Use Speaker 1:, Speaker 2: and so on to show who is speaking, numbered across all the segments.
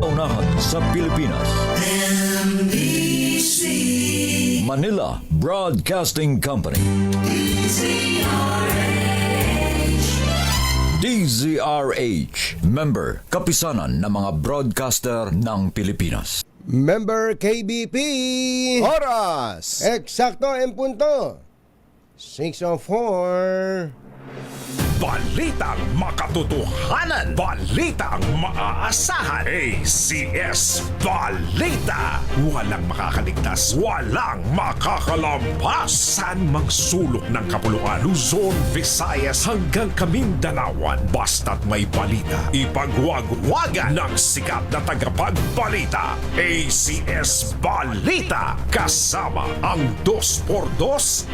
Speaker 1: Unahan sa Pilipinas.
Speaker 2: NBC
Speaker 1: Manila Broadcasting Company. DZRH, member, kapisanan ng mga broadcaster ng Pilipinas.
Speaker 3: Member KBP.
Speaker 4: Oras!
Speaker 3: Eksakto en punto. 6:04.
Speaker 5: Balitang makatotohanan, balitang maaasahan. ACS Balita. Walang makakaligtas, walang makakalampas. San mang sulok ng kapuluan, Luzon, Visayas hanggang Kamindanawan. Basta't may balita, ipagwagwagan ng sikat na tagapagbalita. ACS Balita. Kasama ang 2x2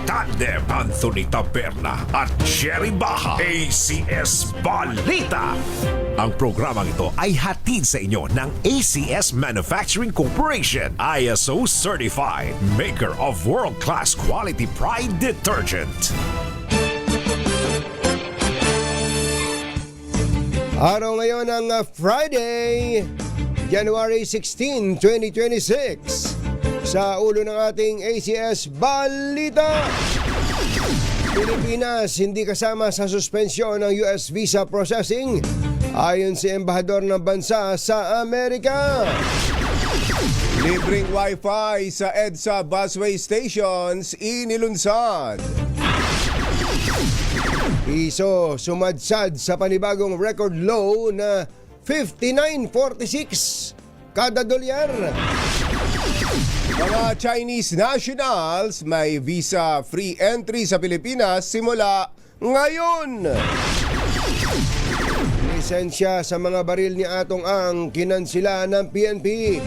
Speaker 5: tandem Anthony Taberna at Jerry Baha. ACS Balita. Ang programang ito ay hatid sa inyo ng ACS Manufacturing Corporation, ISO certified, maker of world-class quality Pride detergent.
Speaker 3: Araw ngayon ng Friday, January 16, 2026. Sa ulo ng ating ACS Balita. Pilipinas hindi kasama sa suspensyon ng US visa processing ayon sa embahador ng bansa sa Amerika.
Speaker 4: Libreng Wi-Fi sa EDSA busway stations inilunsad.
Speaker 3: Piso sumadsad sa panibagong record low na 59.46 kada dolyar.
Speaker 4: Mga Chinese nationals may visa-free entry sa Pilipinas simula ngayon.
Speaker 3: Lisensya sa mga baril ni Atong Ang kinansila ng PNP.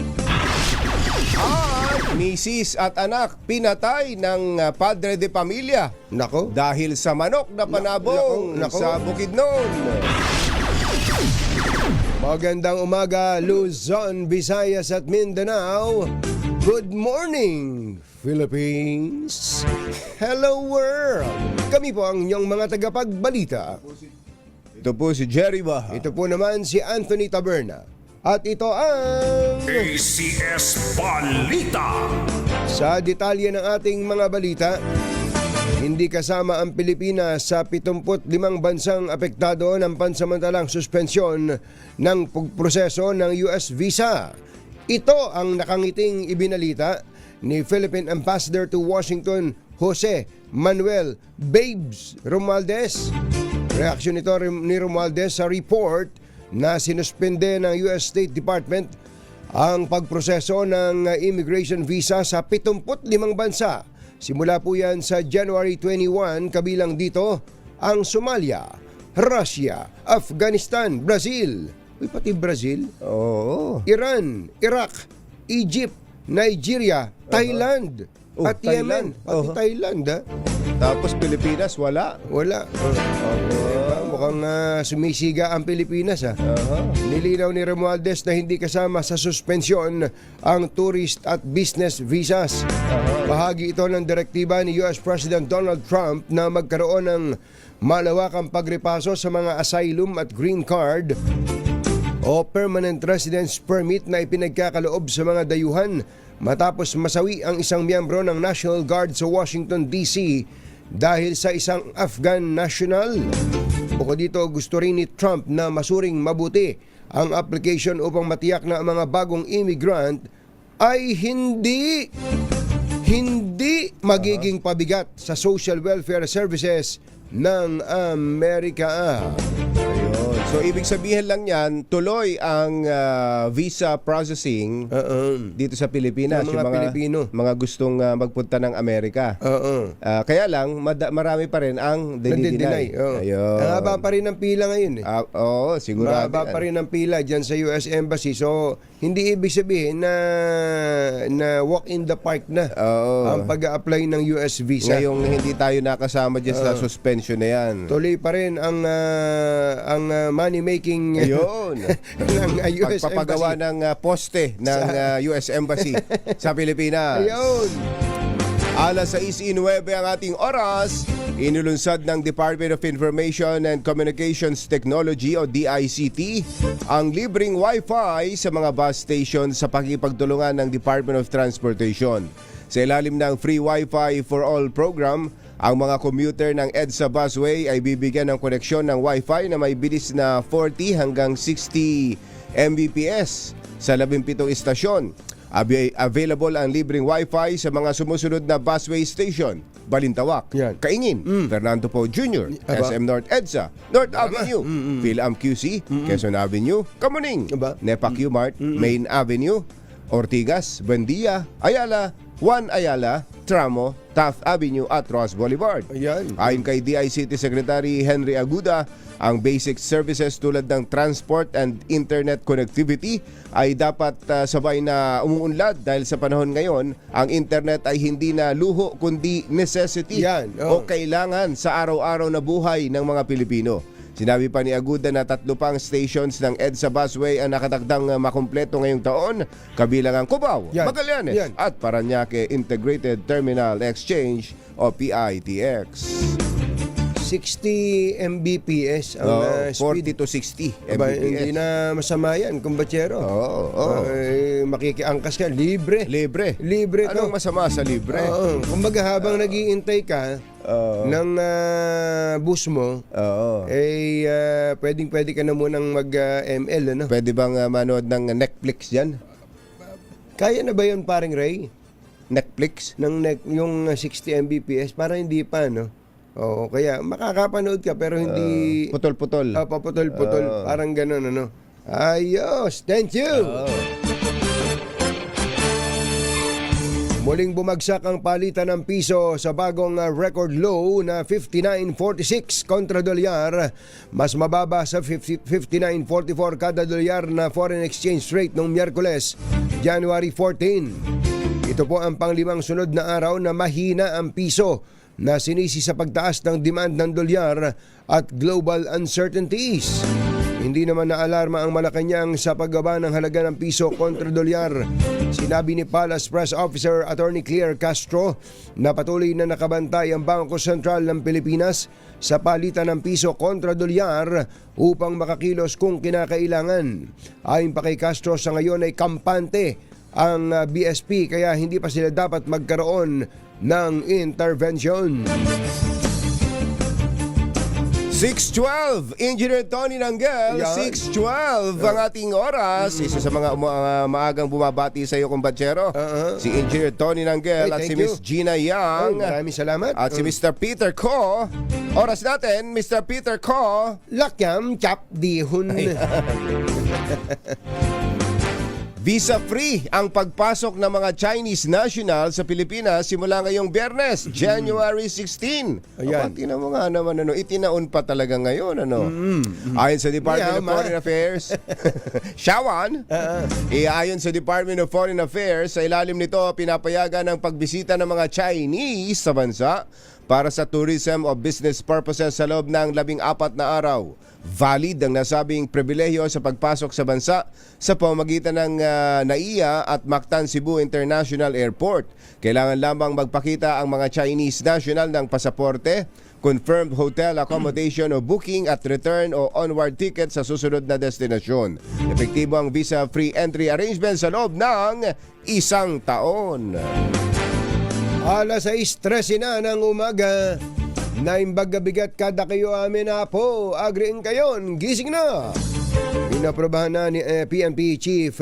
Speaker 4: At misis at anak pinatay ng padre de pamilya
Speaker 3: Nako.
Speaker 4: dahil sa manok na panabong
Speaker 3: Nako.
Speaker 4: sa Bukidnon.
Speaker 3: Magandang umaga, Luzon, Visayas at Mindanao. Good morning, Philippines. Hello, world. Kami po ang inyong mga tagapagbalita.
Speaker 4: Ito po si Jerry Baha.
Speaker 3: Ito po naman si Anthony Taberna. At ito ang...
Speaker 5: ACS Balita.
Speaker 3: Sa detalye ng ating mga balita, hindi kasama ang Pilipinas sa 75 bansang apektado ng pansamantalang suspensyon ng proseso ng US visa. Ito ang nakangiting ibinalita ni Philippine Ambassador to Washington, Jose Manuel Babes Romualdez. Reaksyon ito ni Romualdez sa report na sinuspende ng US State Department ang pagproseso ng immigration visa sa 75 bansa. Simula po yan sa January 21, kabilang dito ang Somalia, Russia, Afghanistan, Brazil, pati Brazil, Iran, Iraq, Egypt, Nigeria, Thailand, at Yemen.
Speaker 4: Thailand.
Speaker 3: Pati Thailand, ha?
Speaker 4: Tapos Pilipinas wala.
Speaker 3: Wala. Mukhang sumisiga ang Pilipinas, ha? Nilinaw ni Romualdez na hindi kasama sa suspensyon ang tourist at business visas. Bahagi ito ng direktiba ni US President Donald Trump na magkaroon ng malawakang pagrepaso sa mga asylum at green card o permanent residence permit na ipinagkakaloob sa mga dayuhan matapos masawi ang isang miyembro ng National Guard sa Washington, D.C. dahil sa isang Afghan national. Bukod dito, gusto rin ni Trump na masuring mabuti ang application upang matiyak na ang mga bagong immigrant ay hindi magiging pabigat sa social welfare services ng Amerika.
Speaker 4: So, ibig sabihin lang yan, tuloy ang visa processing dito sa Pilipinas.
Speaker 3: Ng mga Pilipino.
Speaker 4: Mga gustong magpunta ng Amerika. Kaya lang, marami pa rin ang dinideny.
Speaker 3: Ang haba pa rin ang pila ngayon.
Speaker 4: Oo, sigurado.
Speaker 3: Mahaba pa rin ang pila dyan sa US Embassy. So, hindi ibig sabihin na walk in the park na ang pag-a-apply ng US visa.
Speaker 4: Ngayong hindi tayo nakasama dyan sa suspension na yan.
Speaker 3: Tuloy pa rin ang money-making ng US
Speaker 4: pagpapagawa
Speaker 3: Embassy.
Speaker 4: ng poste ng US Embassy sa Pilipinas.
Speaker 3: Ayun.
Speaker 4: Alas 6:09 ang ating oras. Inulunsad ng Department of Information and Communications Technology o DICT ang libreng Wi-Fi sa mga bus stations sa pakikipagtulungan ng Department of Transportation. Sa ilalim ng Free Wi-Fi for All program, ang mga commuter ng EDSA busway ay bibigyan ng koneksyon ng Wi-Fi na may bilis na 40 hanggang 60 Mbps sa 17 istasyon. Available ang libreng Wi-Fi sa mga sumusunod na busway station: Balintawak,
Speaker 3: Yan.
Speaker 4: Kaingin, Fernando Poe Jr.,
Speaker 3: Aba.
Speaker 4: SM North EDSA, North Avenue, Phil-Am QC, Quezon Avenue, Kamuning,
Speaker 3: Aba.
Speaker 4: NEPA Q-Mart, Main Avenue, Ortigas, Buendia, Ayala, Juan Ayala, Tramo, Taft Avenue at Ross Boulevard.
Speaker 3: Ayan.
Speaker 4: Ayon kay DICT Secretary Henry Aguda, ang basic services tulad ng transport and internet connectivity ay dapat sabay na umuunlad dahil sa panahon ngayon, ang internet ay hindi na luho kundi necessity
Speaker 3: Yan,
Speaker 4: o kailangan sa araw-araw na buhay ng mga Pilipino. Sinabi pa ni Aguda na 3 pang stations ng EDSA busway ang nakatakdang makumpleto ngayong taon, kabilang ang Cubao,
Speaker 3: Yan.
Speaker 4: Magallanes
Speaker 3: Yan.
Speaker 4: at Parañaque Integrated Terminal Exchange o PITX.
Speaker 3: 60 Mbps ang speed.
Speaker 4: 40 to 60
Speaker 3: Aba,
Speaker 4: Mbps.
Speaker 3: hindi na masama yan, kumbatsero.
Speaker 4: Oo.
Speaker 3: Makikiangkas ka, libre.
Speaker 4: Libre.
Speaker 3: Libre to.
Speaker 4: Anong masama sa libre?
Speaker 3: Oo. Kumbaga habang nag-iintay ka ng bus mo, pwedeng-pwede ka na munang mag-ML, ano?
Speaker 4: Pwede bang manood ng Netflix yan?
Speaker 3: Kaya na ba yun, paring Ray?
Speaker 4: Netflix?
Speaker 3: Yung 60 Mbps, parang hindi pa, no? Oo, kaya makakapanood ka pero hindi
Speaker 4: Putol-putol.
Speaker 3: paputol-putol, parang gano'n, ano? Ayos, thank you! Muling bumagsak ang palitan ng piso sa bagong record low na 59.46 kontra dolyar, mas mababa sa 59.44 kada dolyar na foreign exchange rate noong Miyerkules, January 14. Ito po ang panglimang sunod na araw na mahina ang piso, na sinisi sa pagtaas ng demand ng dolyar at global uncertainties. Hindi naman naalarma ang Malacanang sa pagbaba ng halaga ng piso kontra dolyar. Sinabi ni Palace Press Officer Attorney Claire Castro na patuloy na nakabantay ang Bangko Sentral ng Pilipinas sa palitan ng piso kontra dolyar upang makakilos kung kinakailangan. Ayon pa kay Castro, sa ngayon ay kampante ang BSP kaya hindi pa sila dapat magkaroon ng intervention.
Speaker 4: 6:12, Engineer Tony Nanggel.
Speaker 3: Yan.
Speaker 4: 6:12 ang ating oras. Isa sa mga maagang bumabati sa iyo, kumbatsero. Si Engineer Tony Nanggel
Speaker 3: Hey,
Speaker 4: at si
Speaker 3: thank you.
Speaker 4: Miss Gina Yang.
Speaker 3: Maraming salamat.
Speaker 4: At si Mr. Peter Ko. Oras natin, Mr. Peter Ko.
Speaker 3: Lakyam chap dihun.
Speaker 4: Visa-free ang pagpasok ng mga Chinese national sa Pilipinas simula ngayong Biyernes, January 16.
Speaker 3: Ayan.
Speaker 4: Tingnan mo nga naman, itinaon pa talaga ngayon. Ayon sa Department of Foreign Affairs, Shawan, ayon sa Department of Foreign Affairs, sa ilalim nito, pinapayagan ang pagbisita ng mga Chinese sa bansa para sa tourism o business purposes sa loob ng 14 na araw. Valid ang nasabing pribilehiyo sa pagpasok sa bansa sa pamamagitan ng NAIA at Mactan Cebu International Airport. Kailangan lamang magpakita ang mga Chinese national ng pasaporte, confirmed hotel accommodation o booking at return o onward ticket sa susunod na destinasyon. Epektibo ang visa-free entry arrangement sa loob ng 1 taon.
Speaker 3: Alas 6:13 na ng umaga. Naimbaga bigat kada kayo amin na po. Agriin kayon, gising na. Inaprobahan na ni PNP Chief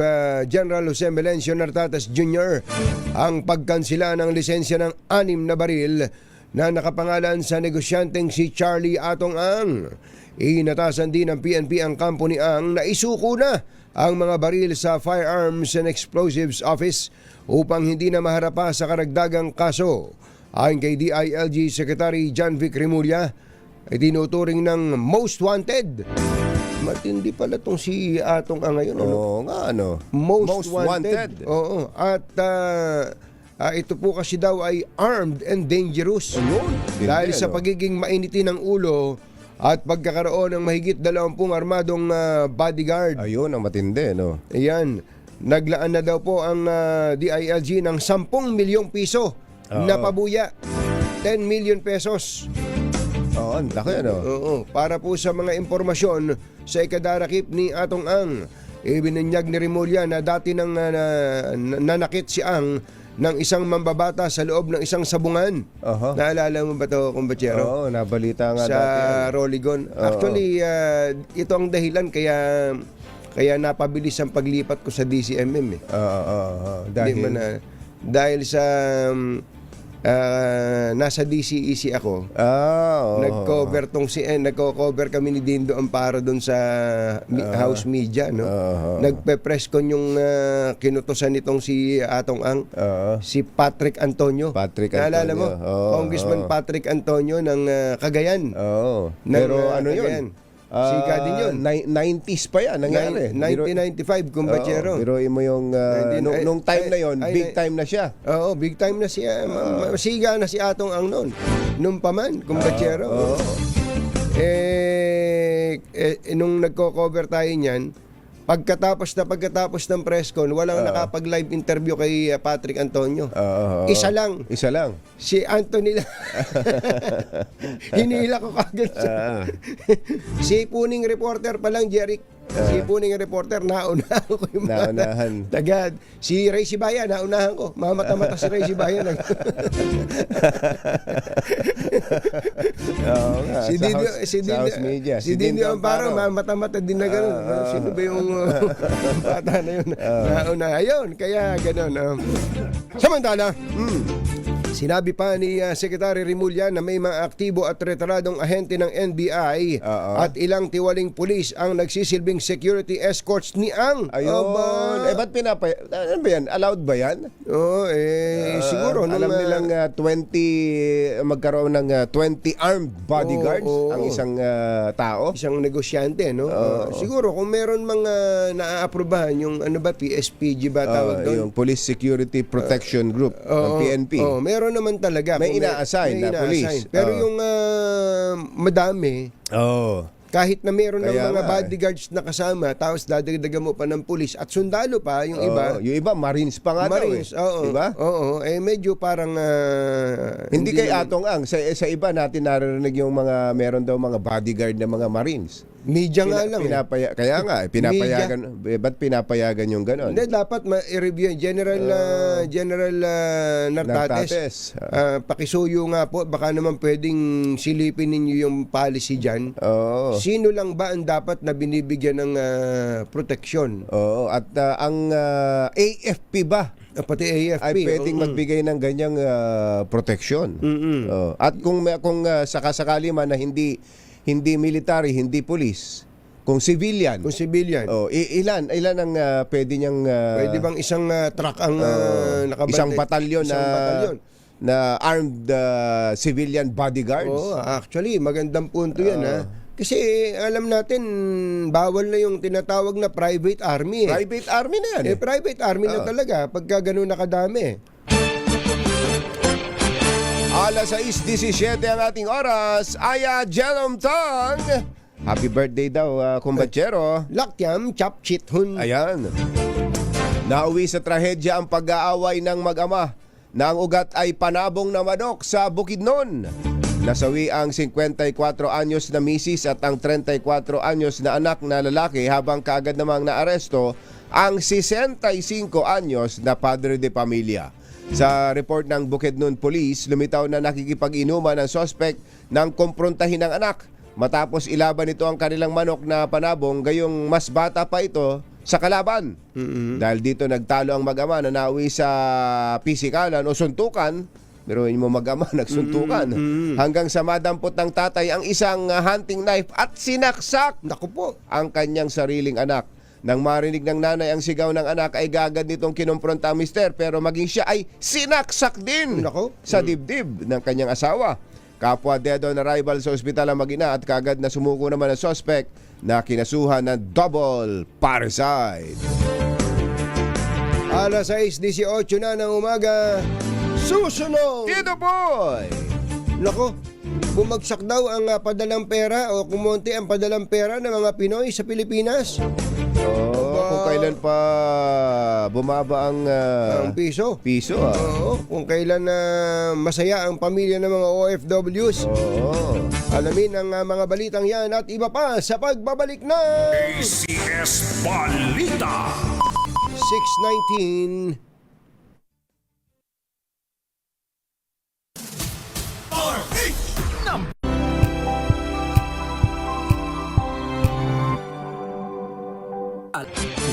Speaker 3: General Jose Melencio Nartates Jr. ang pagkansila ng lisensya ng 6 na baril na nakapangalan sa negosyanteng si Charlie Atong Ang. Inatasan din ng PNP ang kampo ni Ang na isuko na ang mga baril sa Firearms and Explosives Office upang hindi na maharapa sa karagdagang kaso. Ayon kay DILG Secretary John Vic Remulla, ay tinuturing ng most wanted. Matindi pala tong si Atong Ang ngayon.
Speaker 4: Oo nga,
Speaker 3: Most wanted. Oo. At ito po kasi daw ay armed and dangerous. Dahil sa pagiging mainitin ng ulo at pagkakaroon ng mahigit 20 armadong bodyguard.
Speaker 4: Ayun, ang matindi,
Speaker 3: Ayan. Naglaan na daw po ang DILG ng 10 milyong piso napabuya. 10 million pesos.
Speaker 4: Oo, ang laki ano.
Speaker 3: Oo, para po sa mga impormasyon sa ikadarakip ni Atong Ang. Ibinunyag ni Remulla na dati nang nanakit si Ang ng isang mambabata sa loob ng isang sabungan.
Speaker 4: Aha.
Speaker 3: Naalala mo ba ito, Kumbatsero?
Speaker 4: Oo, nabalita nga
Speaker 3: Sa
Speaker 4: dati.
Speaker 3: Roligon. Actually, ito ang dahilan kaya napabilis ang paglipat ko sa DCMM eh. Dahil sa nasa DCEC ako. Nagko-cover kami ni Dindo Amparo doon sa House Media, no. Nagpe-press con yung kinutusan nitong si Atong Ang, si Patrick Antonio. Naalala mo? Congressman Patrick Antonio ng Cagayan.
Speaker 4: Pero ano
Speaker 3: Cagayan.
Speaker 4: yun?
Speaker 3: Sika din yun.
Speaker 4: 90s pa yan nangyari.
Speaker 3: 1995, Kumbatsero.
Speaker 4: Pero mo yung nung time na yon, big time na siya.
Speaker 3: Oo, big time na siya. Siga na si Atong Ang noon. Nung paman, Kumbatsero. Nung nagko-cover tayo niyan, pagkatapos ng press con, walang nakapag-live interview kay Patrick Antonio. Isa lang. Si Anthony lang. Hinila ko kagad siya. Si Puning reporter pa lang, Jeric. Si Puning reporter, naunahan ko yung
Speaker 4: Naunahan.
Speaker 3: Tagad. Si Ray Sibaya, naunahan ko. Mamata-mata si Ray Sibaya.
Speaker 4: House Media.
Speaker 3: Si Dindo Amparo, mamata-mata din na gano'n. Sino ba yung bata na yun? Nauna. Ayun, kaya gano'n. Samantala, sinabi pa ni Secretary Remulla na may mga aktibo at retiradong ahente ng NBI at ilang tiwaling pulis ang nagsisilbing security escorts ni Ang.
Speaker 4: Ayun. Ba't ano ba yan? Allowed ba yan?
Speaker 3: Siguro.
Speaker 4: Alam nilang 20, magkaroon ng 20 armed bodyguards ang isang tao.
Speaker 3: Isang negosyante, no? Siguro kung meron mga naaaprobahan yung PSPG ba tawag doon?
Speaker 4: Yung Police Security Protection Group, ng PNP.
Speaker 3: Meron naman talaga.
Speaker 4: May ina-assign na police.
Speaker 3: Pero yung madami, kahit na meron ng mga bodyguards na kasama, tapos dadagdagan mo pa ng pulis at sundalo pa, yung iba.
Speaker 4: Yung iba, Marines pa nga
Speaker 3: Marines,
Speaker 4: daw eh. Diba?
Speaker 3: Medyo parang
Speaker 4: hindi kay Atong Ang. Sa iba natin narinig yung meron daw mga bodyguard na mga Marines.
Speaker 3: Media nga lang.
Speaker 4: Kaya nga, pinapayagan. Ba't pinapayagan yung gano'n?
Speaker 3: Hindi, dapat ma-review. General Nartates. Pakisuyo nga po. Baka naman pwedeng silipin ninyo yung policy dyan. Sino lang ba ang dapat na binibigyan ng proteksyon?
Speaker 4: At ang AFP ba?
Speaker 3: Pati AFP.
Speaker 4: Ay pwedeng magbigay ng ganyang proteksyon. At kung sakasakali man na hindi military, hindi police, kung civilian. Ilan ang pwede niyang
Speaker 3: pwede bang isang truck ang nakabantay?
Speaker 4: Isang batalyon na armed civilian bodyguards?
Speaker 3: Actually, magandang punto 'yan Kasi alam natin, bawal na yung tinatawag na private army.
Speaker 4: Private army na yan.
Speaker 3: Private army na talaga pagka gano'n nakadami.
Speaker 4: 6:17 ang ating oras. Aya Janam Tang. Happy birthday daw, Kumbatsero.
Speaker 3: Lakyam chap chit hun.
Speaker 4: Ayan. Nauwi sa trahedya ang pag-aaway ng mag-ama na ang ugat ay panabong na manok sa Bukidnon. Nasawi ang 54 anyos na misis at ang 34 anyos na anak na lalaki habang kaagad namang naaresto ang 65 anyos na padre de pamilya. Sa report ng Bukidnon Police, lumitaw na nakikipag-inuman ang suspect ng kumprontahin ng anak matapos ilaban ito ang kanilang manok na panabong gayong mas bata pa ito sa kalaban. Dahil dito nagtalo ang mag-ama na nauwi sa pisikalan o suntukan, pero mo mag-ama nagsuntukan, hanggang sa madampot ng tatay ang isang hunting knife at sinaksak
Speaker 3: Naku po.
Speaker 4: ang kanyang sariling anak. Nang marinig ng nanay ang sigaw ng anak ay gagad nitong kinumpronta ang mister, pero maging siya ay sinaksak din sa dibdib ng kanyang asawa. Kapwa dead on arrival sa ospital ang mag-ina at kagad na sumuko naman ang suspect na kinasuhan ng double parricide.
Speaker 3: 6:18 na ng umaga. Susunod!
Speaker 4: Tito Boy!
Speaker 3: Nako, bumagsak daw ang padalang pera o kumonti ang padalang pera ng mga Pinoy sa Pilipinas.
Speaker 4: Kung kailan pa bumaba ang
Speaker 3: ang piso.
Speaker 4: piso.
Speaker 3: Oo, kung kailan na masaya ang pamilya ng mga OFWs.
Speaker 4: Oo.
Speaker 3: Alamin ang mga balitang yan at iba pa sa pagbabalik na
Speaker 5: ACS Balita.
Speaker 3: 6:19.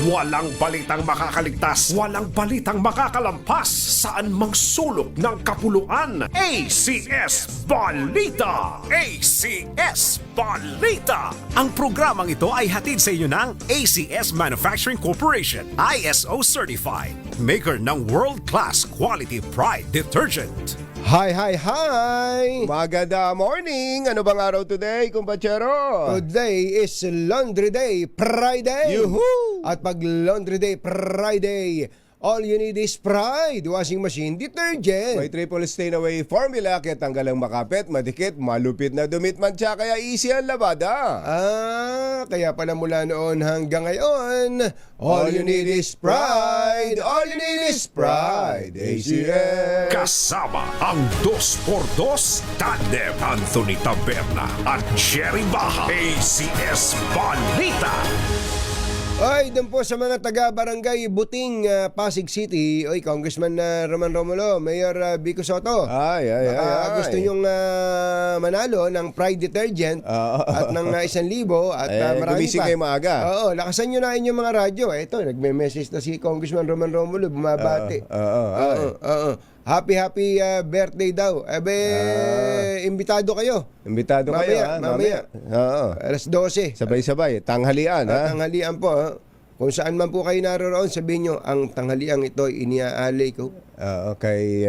Speaker 5: Walang balitang makakaligtas, walang balitang makakalampas, saan mang sulok ng kapuluan. ACS Balita! ACS Balita! Ang programang ito ay hatid sa inyo ng ACS Manufacturing Corporation, ISO Certified, maker ng world-class quality Pride Detergent.
Speaker 3: Hi, hi, hi!
Speaker 4: Maganda morning! Ano bang araw today, kumpachero?
Speaker 3: Today is Laundry Day Friday!
Speaker 4: Yuhu!
Speaker 3: At pag Laundry Day Friday, all you need is Pride Washing Machine Detergent.
Speaker 4: May triple stain away formula kaya tanggal ang makapit, madikit, malupit na dumit man siya, kaya easy ang labada.
Speaker 3: Kaya pala mula noon hanggang ngayon, all you need is Pride! All you need is Pride! ACS!
Speaker 5: Kasama ang 2x2 tandem Anthony Taberna at Jerry Baja. ACS Balita.
Speaker 3: Ay, doon po sa mga taga-barangay Buting, Pasig City. Oy, Congressman Roman Romulo, Mayor Vico Soto.
Speaker 4: Ay.
Speaker 3: Gusto nyong manalo ng Pride Detergent at ng 1,000 at marami
Speaker 4: gumising
Speaker 3: pa.
Speaker 4: kayo maaga.
Speaker 3: Oo, lakasan nyo na inyong mga radyo. Ito, nagme-message na si Congressman Roman Romulo, bumabati. Oo. Happy birthday daw. Imbitado kayo.
Speaker 4: Imbitado kayo,
Speaker 3: Mamaya.
Speaker 4: Oo.
Speaker 3: Alas 12.
Speaker 4: Sabay-sabay, tanghalian, ha?
Speaker 3: Tanghalian po. Kung saan man po kayo naroon, sabihin nyo, ang tanghaliang ito, iniaalay ko.
Speaker 4: Kay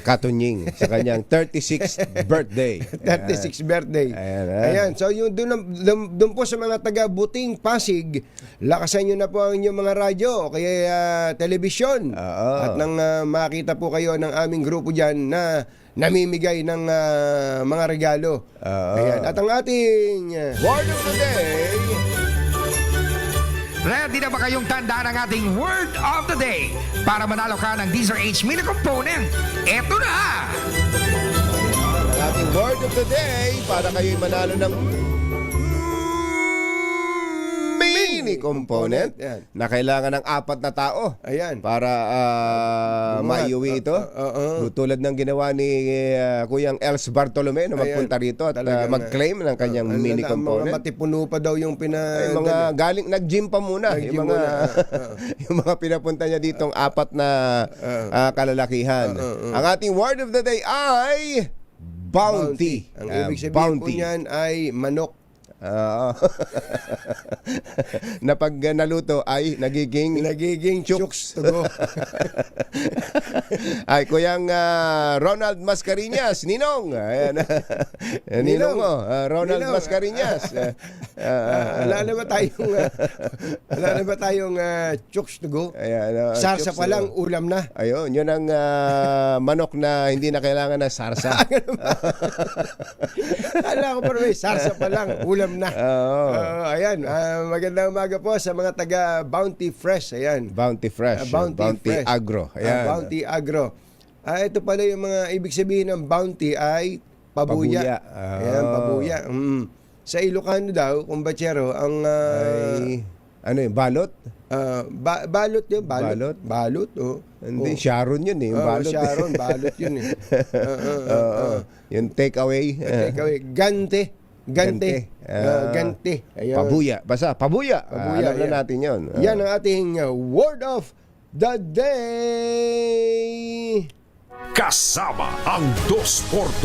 Speaker 4: Katunying sa kanyang 36th birthday.
Speaker 3: 36th birthday.
Speaker 4: Ayan.
Speaker 3: So, yung doon po sa mga taga-Buting, Pasig, lakasan nyo na po ang inyong mga radyo o kaya telebisyon. At nang makita po kayo ng aming grupo dyan na namimigay ng mga regalo. Ayan. At ang ating
Speaker 4: Word of the day.
Speaker 2: Ready na ba kayong tandaan ang ating Word of the Day para manalo ka ng Deezer H Mini Component? Eto na!
Speaker 4: Ang ating word of the day para kayo'y manalo ng mini component
Speaker 3: Yan.
Speaker 4: na kailangan ng 4 na tao.
Speaker 3: Ayan.
Speaker 4: Para maiuwi ito. Tulad ng ginawa ni Kuyang Els Bartolome na magpunta rito at
Speaker 3: Talagang,
Speaker 4: mag-claim ng kanyang mini
Speaker 3: Mga
Speaker 4: component.
Speaker 3: matipuno pa daw yung
Speaker 4: Ay, mga galing nag-gym pa muna.
Speaker 3: Nag-gym
Speaker 4: Yung mga
Speaker 3: muna.
Speaker 4: yung mga pinapunta niya ditong 4 na kalalakihan. Ang ating word of the day ay bounty.
Speaker 3: Ang ibig sabihin po niyan ay manok.
Speaker 4: Na pag naluto ay nagiging
Speaker 3: chooks to go.
Speaker 4: ay Kuyang Ronald Mascareñas, Ninong. Ayan. Ninong mo, Ronald
Speaker 3: Ninong.
Speaker 4: Mascareñas.
Speaker 3: Wala na ba tayong chooks to go?
Speaker 4: Ayan,
Speaker 3: Sarsa
Speaker 4: chooks
Speaker 3: pa
Speaker 4: to
Speaker 3: lang,
Speaker 4: go.
Speaker 3: ulam na.
Speaker 4: Ayun, yun ang manok na hindi na kailangan ng sarsa.
Speaker 3: Alam ko pa rin, sarsa pa lang, ulam na. Ayan, magandang umaga po sa mga taga Bounty Fresh. Ayan.
Speaker 4: Bounty Fresh.
Speaker 3: Bounty Fresh.
Speaker 4: Agro. Ayan.
Speaker 3: Bounty Agro. Ito pala yung mga ibig sabihin ng bounty ay pabuya.
Speaker 4: Pabuya.
Speaker 3: Ayan, pabuya. Sa Ilocano daw, kumbachero, ang
Speaker 4: Ay, ano yun, balot?
Speaker 3: balot yun,
Speaker 4: Balot?
Speaker 3: Balot, oh.
Speaker 4: Hindi, Sharon yun eh. Yung balot.
Speaker 3: Sharon, balot yun eh.
Speaker 4: Yung take away.
Speaker 3: Gante. Gante. Ayun.
Speaker 4: Pabuya. Basta, pabuya.
Speaker 3: Pabuya,
Speaker 4: Alam na
Speaker 3: yan.
Speaker 4: natin yun.
Speaker 3: Yan ang ating word of the day.
Speaker 5: Kasama ang 2x2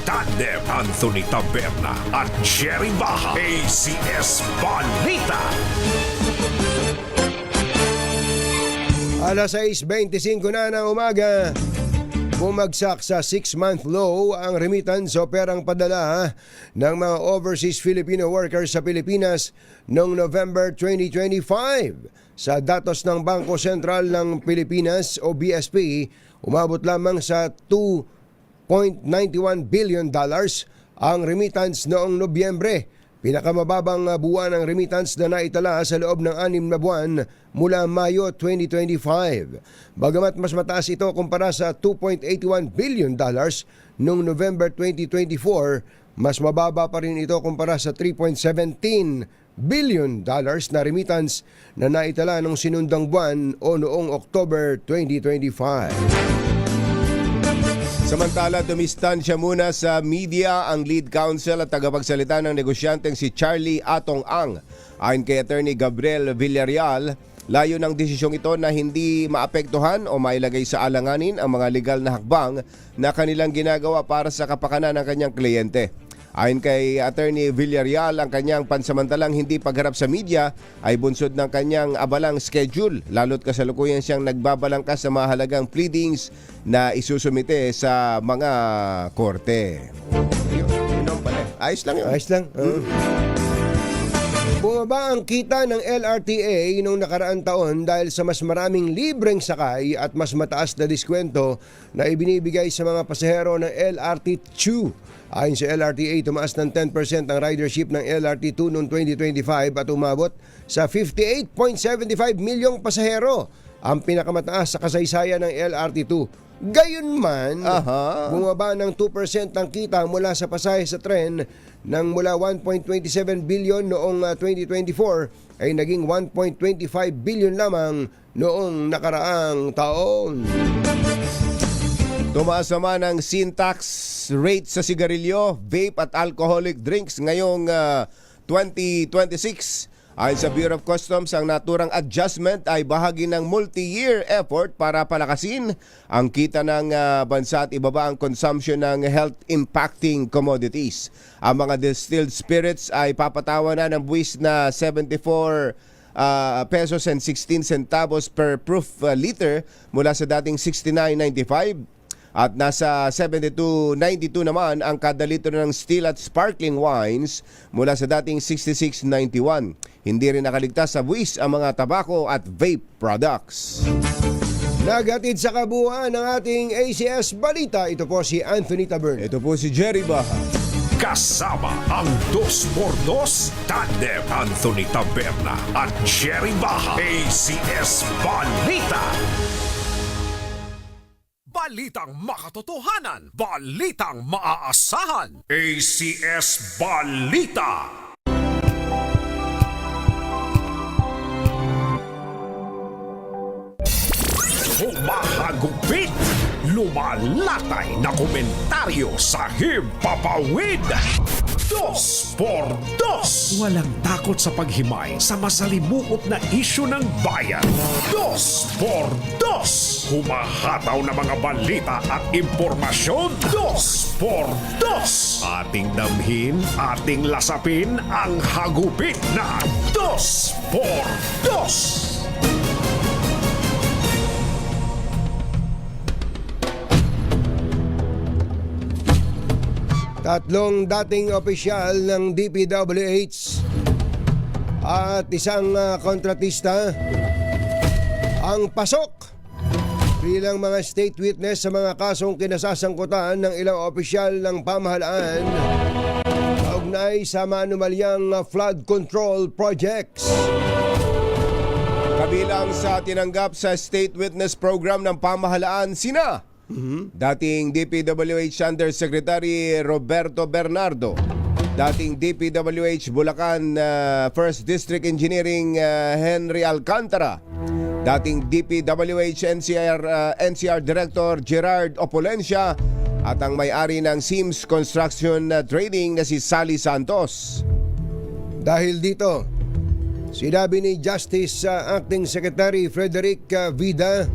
Speaker 5: tandem Anthony Taberna at Jerry Baja. ACS Balita.
Speaker 3: Alas 6:25 na ng umaga. Bumagsak sa 6-month low ang remittance o perang padala ng mga overseas Filipino workers sa Pilipinas noong November 2025. Sa datos ng Bangko Sentral ng Pilipinas o BSP, umabot lamang sa $2.91 billion ang remittance noong Nobyembre Pinakamababang buwan ng remittance na naitala sa loob ng 6 na buwan mula Mayo 2025. Bagamat mas mataas ito kumpara sa $2.81 billion noong November 2024, mas mababa pa rin ito kumpara sa $3.17 billion na remittance na naitala noong sinundang buwan o noong October 2025.
Speaker 4: Samantala, dumistansya muna sa media ang lead counsel at tagapagsalita ng negosyanteng si Charlie Atong Ang. Ayon kay Attorney Gabriel Villarreal, layo ng desisyong ito na hindi maapektuhan o mailagay sa alanganin ang mga legal na hakbang na kanilang ginagawa para sa kapakanan ng kanyang kliyente. Ayon kay Attorney Villarreal, ang kanyang pansamantalang hindi pagharap sa media ay bunsod ng kanyang abalang schedule, lalo't kasalukuyan siyang nagbabalangkas sa mahalagang pleadings na isusumite sa mga korte. Yun ang pala. Ayos lang yun.
Speaker 3: Ayos lang. Bumaba ang kita ng LRTA noong nakaraang taon dahil sa mas maraming libreng sakay at mas mataas na diskwento na ibinibigay sa mga pasahero ng LRT2. Ayon sa LRTA, tumaas ng 10% ang ridership ng LRT2 noong 2025 at umabot sa 58.75 milyong pasahero, ang pinakamataas sa kasaysayan ng LRT2. Gayunman, bumaba ng 2% ang kita mula sa pasahe sa tren nang mula 1.27 billion noong 2024 ay naging 1.25 billion lamang noong nakaraang taon.
Speaker 4: Tumaas naman ang sin tax rate sa sigarilyo, vape at alcoholic drinks ngayong 2026. Ayon sa Bureau of Customs, ang naturang adjustment ay bahagi ng multi-year effort para palakasin ang kita ng bansa at ibaba ang consumption ng health-impacting commodities. Ang mga distilled spirits ay papatawanan ng buwis na 74 pesos and 16 centavos per proof liter mula sa dating 69.95. At nasa 72.92 naman ang kada litro ng still at sparkling wines mula sa dating 66.91. Hindi rin nakaligtas sa buwis ang mga tabako at vape products.
Speaker 3: Naghatid sa kabuuan ng ating ACS Balita, ito po si Anthony Taberne.
Speaker 4: Ito po si Jerry Baha.
Speaker 5: Kasama ang 2x2 Tandem Anthony Taberna at Jerry Baha. ACS Balita. Balitang makatotohanan, balitang maaasahan. ACS Balita. Humahagupit, lumalatay na komentaryo sa himpapawid. 2x2. Walang takot sa paghimay sa masalimuot na isyu ng bayan. 2x2. Humahataw na mga balita at impormasyon. 2x2. Ating damhin, ating lasapin ang hagupit na 2x2.
Speaker 3: Tatlong dating opisyal ng DPWH at isang kontratista ang pasok bilang mga state witness sa mga kasong kinasasangkutan ng ilang opisyal ng pamahalaan kaugnay sa maanumalyang flood control projects.
Speaker 4: Kabilang sa tinanggap sa state witness program ng pamahalaan sina dating DPWH Undersecretary Roberto Bernardo, dating DPWH Bulacan 1st District Engineering Henry Alcantara, dating DPWH NCR Director Gerard Opolencia at ang may-ari ng Sims Construction Trading na si Sally Santos.
Speaker 3: Dahil dito, sinabi ni Justice Acting Secretary Frederick Vida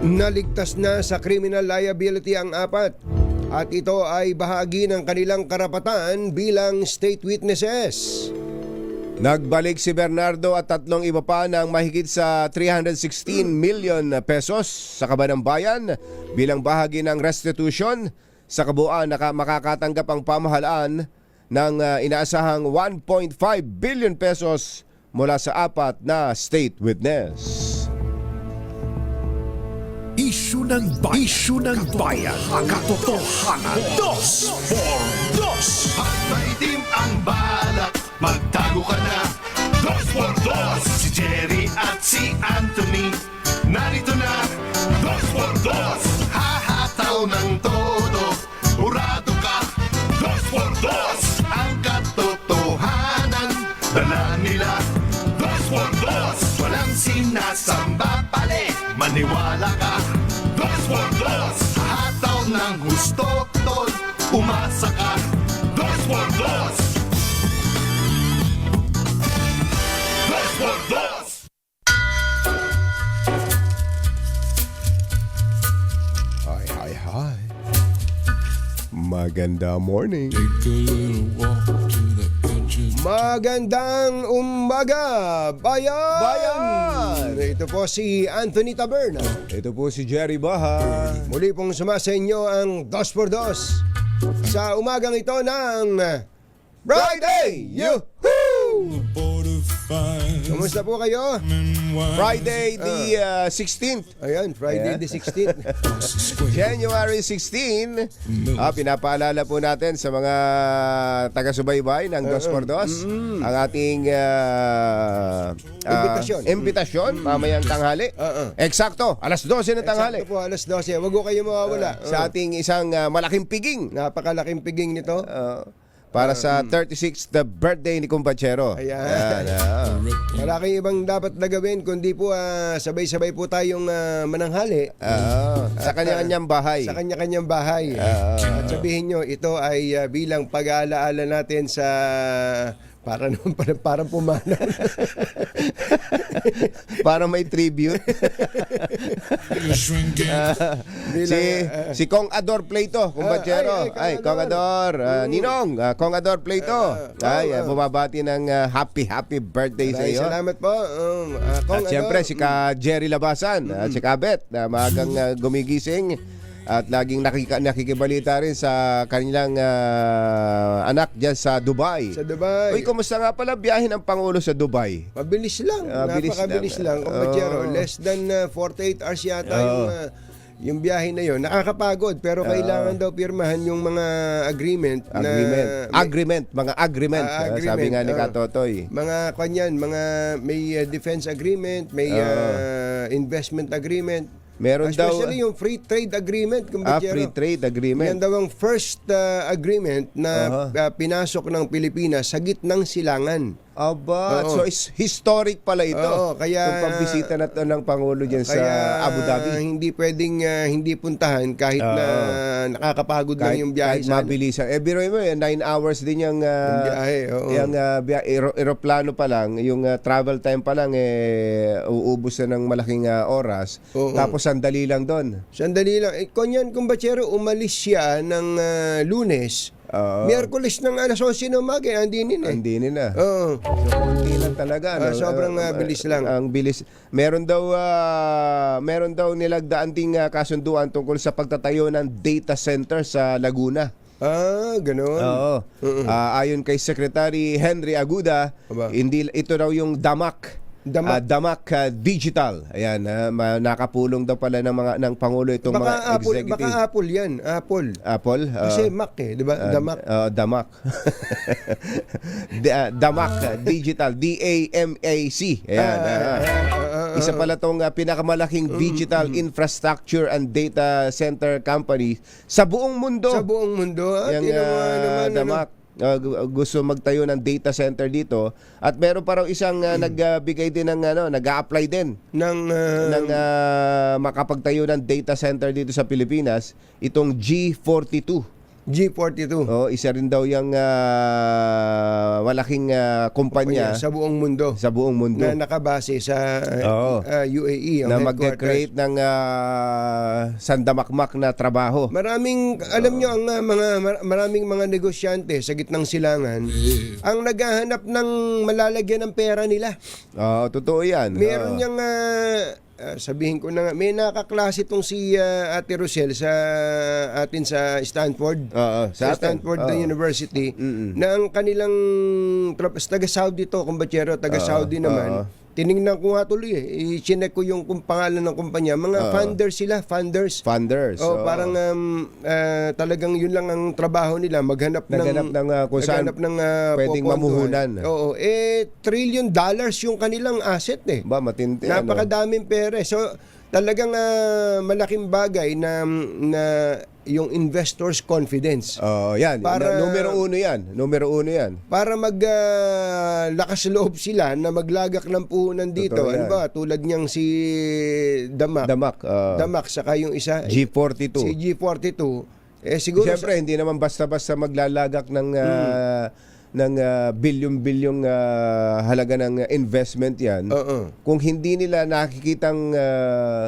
Speaker 3: naligtas na sa criminal liability ang apat at ito ay bahagi ng kanilang karapatan bilang state witnesses.
Speaker 4: Nagbalik si Bernardo at tatlong iba pa ng mahigit sa 316 million pesos sa kaban ng bayan bilang bahagi ng restitution. Sa kabuuan, makakatanggap ang pamahalaan ng inaasahang 1.5 billion pesos mula sa apat na state witness.
Speaker 5: Isyu ng bayan. Katotohanan. 2x2.
Speaker 6: At maitim ang balak, magtago ka na. 2x2, si Jerry at si Anthony. Narito na, 2x2, hahataw ng todo. Urado ka, 2x2, ang katotohanan. Dala nila, 2x2, walang sinasamba pali. Maniwala ka, 2x2, hahataw ng gusto tol. Umasa ka, 2x2. 2x2.
Speaker 4: Hi. Maganda morning.
Speaker 3: Magandang umaga, bayan! Ito po si Anthony Taberna.
Speaker 4: Ito po si Jerry Baha.
Speaker 3: Muli pong sumasa inyo ang 2x2 sa umagang ito ng Friday! Yoo-hoo! Kumusta po kayo?
Speaker 4: Friday the 16th.
Speaker 3: Ayan, Friday the 16th.
Speaker 4: January 16. Pinapaalala po natin sa mga taga-subaybay ng 2x2 ang ating imbitasyon mamayang tanghali. Eksakto, alas 12 ng tanghali.
Speaker 3: Eksakto po, alas 12. Huwag ko kayo mawawala.
Speaker 4: Sa ating isang malaking piging.
Speaker 3: Napakalaking piging nito.
Speaker 4: Para sa 36th birthday ni Kumpachero.
Speaker 3: Ayan. Wala kayong ibang dapat na gawin kundi po sabay-sabay po tayong mananghali.
Speaker 4: Sa kanya-kanyang bahay.
Speaker 3: Sa kanya-kanyang bahay. At sabihin nyo, ito ay bilang pag-aalaala natin sa... Parang pumana.
Speaker 4: Para may tribute. Si Kong Ador Plato, Kumpachero. Kong Ador. Ninong, Kong Ador Plato. Bumabati ng happy birthday sa iyo.
Speaker 3: Salamat po.
Speaker 4: At siyempre si Ka Jerry Labasan, si Kabet, na maagang gumigising. At laging nakikibalita rin sa kanilang anak dyan sa Dubai.
Speaker 3: Sa Dubai.
Speaker 4: Uy, kumusta nga pala biyahe ng Pangulo sa Dubai?
Speaker 3: Mabilis lang. Napakabilis lang. Kumpachero, less than 48 hours yata yung biyahe na yon. Nakakapagod pero kailangan daw pirmahan yung mga agreement. Mga agreement. Sabi nga ni Katotoy. Mga kanyan, may defense agreement, may investment agreement.
Speaker 4: Meron
Speaker 3: especially
Speaker 4: daw
Speaker 3: yung free trade agreement.
Speaker 4: Free trade agreement.
Speaker 3: Yan daw ang first agreement na pinasok ng Pilipinas sa gitnang silangan.
Speaker 4: Aba, so historic pala ito.
Speaker 3: Kaya
Speaker 4: yung pagbisita na to ng Pangulo dyan sa Abu Dhabi.
Speaker 3: Hindi pwedeng hindi puntahan kahit na nakakapagod lang yung biyahe.
Speaker 4: Kahit mabilisan. Biroy mo 9 hours din yung biyahe. Yung aeroplano pa lang, yung travel time pa lang uubos na ng malaking oras. Tapos sandali lang doon.
Speaker 3: Sandali lang. Kunyan, Kumpachero, umalis siya ng Lunes. Miyerkules ng alas 11 ng umaga, andinin
Speaker 4: na. So, konti lang talaga.
Speaker 3: Sobrang bilis lang.
Speaker 4: Ang bilis. Meron daw nilagdaan ding kasunduan tungkol sa pagtatayo ng data center sa Laguna.
Speaker 3: Ganoon.
Speaker 4: Oo. Ayon kay Secretary Henry Aguda, ito raw yung DAMAC. DAMAC Digital. Ayan, nakapulong daw pala ng Pangulo itong mga executive.
Speaker 3: Baka Apple yan. Apple? Kasi Mac di ba? DAMAC.
Speaker 4: DAMAC. DAMAC Digital. DAMAC. Ayan. Isa pala itong pinakamalaking digital infrastructure and data center company sa buong mundo.
Speaker 3: Sa buong mundo.
Speaker 4: DAMAC. Gusto magtayo ng data center dito at meron pa raw isang nagbigay din ng nag-a-apply din ng makapagtayo ng data center dito sa Pilipinas, itong G42. Isa rin daw yung malaking kumpanya
Speaker 3: sa buong mundo. Na nakabase sa UAE
Speaker 4: na mag-create ng sandamakmak na trabaho.
Speaker 3: Alam nyo, maraming mga negosyante sa gitnang silangan ang naghahanap ng malalagyan ng pera nila.
Speaker 4: Totoo yan.
Speaker 3: Meron niyang sabihin ko na nga, may nakaklase itong si Ate Rosel sa atin sa Stanford. Sa Stanford University na ang kanilang taga-Saudi to, Kumpachero, taga-Saudi naman, tiningnan ko nga tuloy i-chinek ko yung pangalan ng kumpanya. Mga funders sila, funders.
Speaker 4: Funders.
Speaker 3: Parang talagang yun lang ang trabaho nila, maghanap
Speaker 4: ng kung saan pwedeng mamuhunan.
Speaker 3: Oo, $1 trillion yung kanilang asset
Speaker 4: Ba, matindi.
Speaker 3: Napakadaming pera. So talagang malaking bagay na yung investors' confidence.
Speaker 4: Yan. Numero uno yan.
Speaker 3: Para lakas loob sila na maglagak ng puhunan dito.
Speaker 4: Totoo
Speaker 3: Ano
Speaker 4: yan.
Speaker 3: ba? Tulad niyang si Damak.
Speaker 4: Damak.
Speaker 3: Saka yung isa.
Speaker 4: G42.
Speaker 3: Si G42. Siguro
Speaker 4: Siyempre, hindi naman basta-basta maglalagak ng bilyon-bilyong halaga ng investment yan. Kung hindi nila nakikitang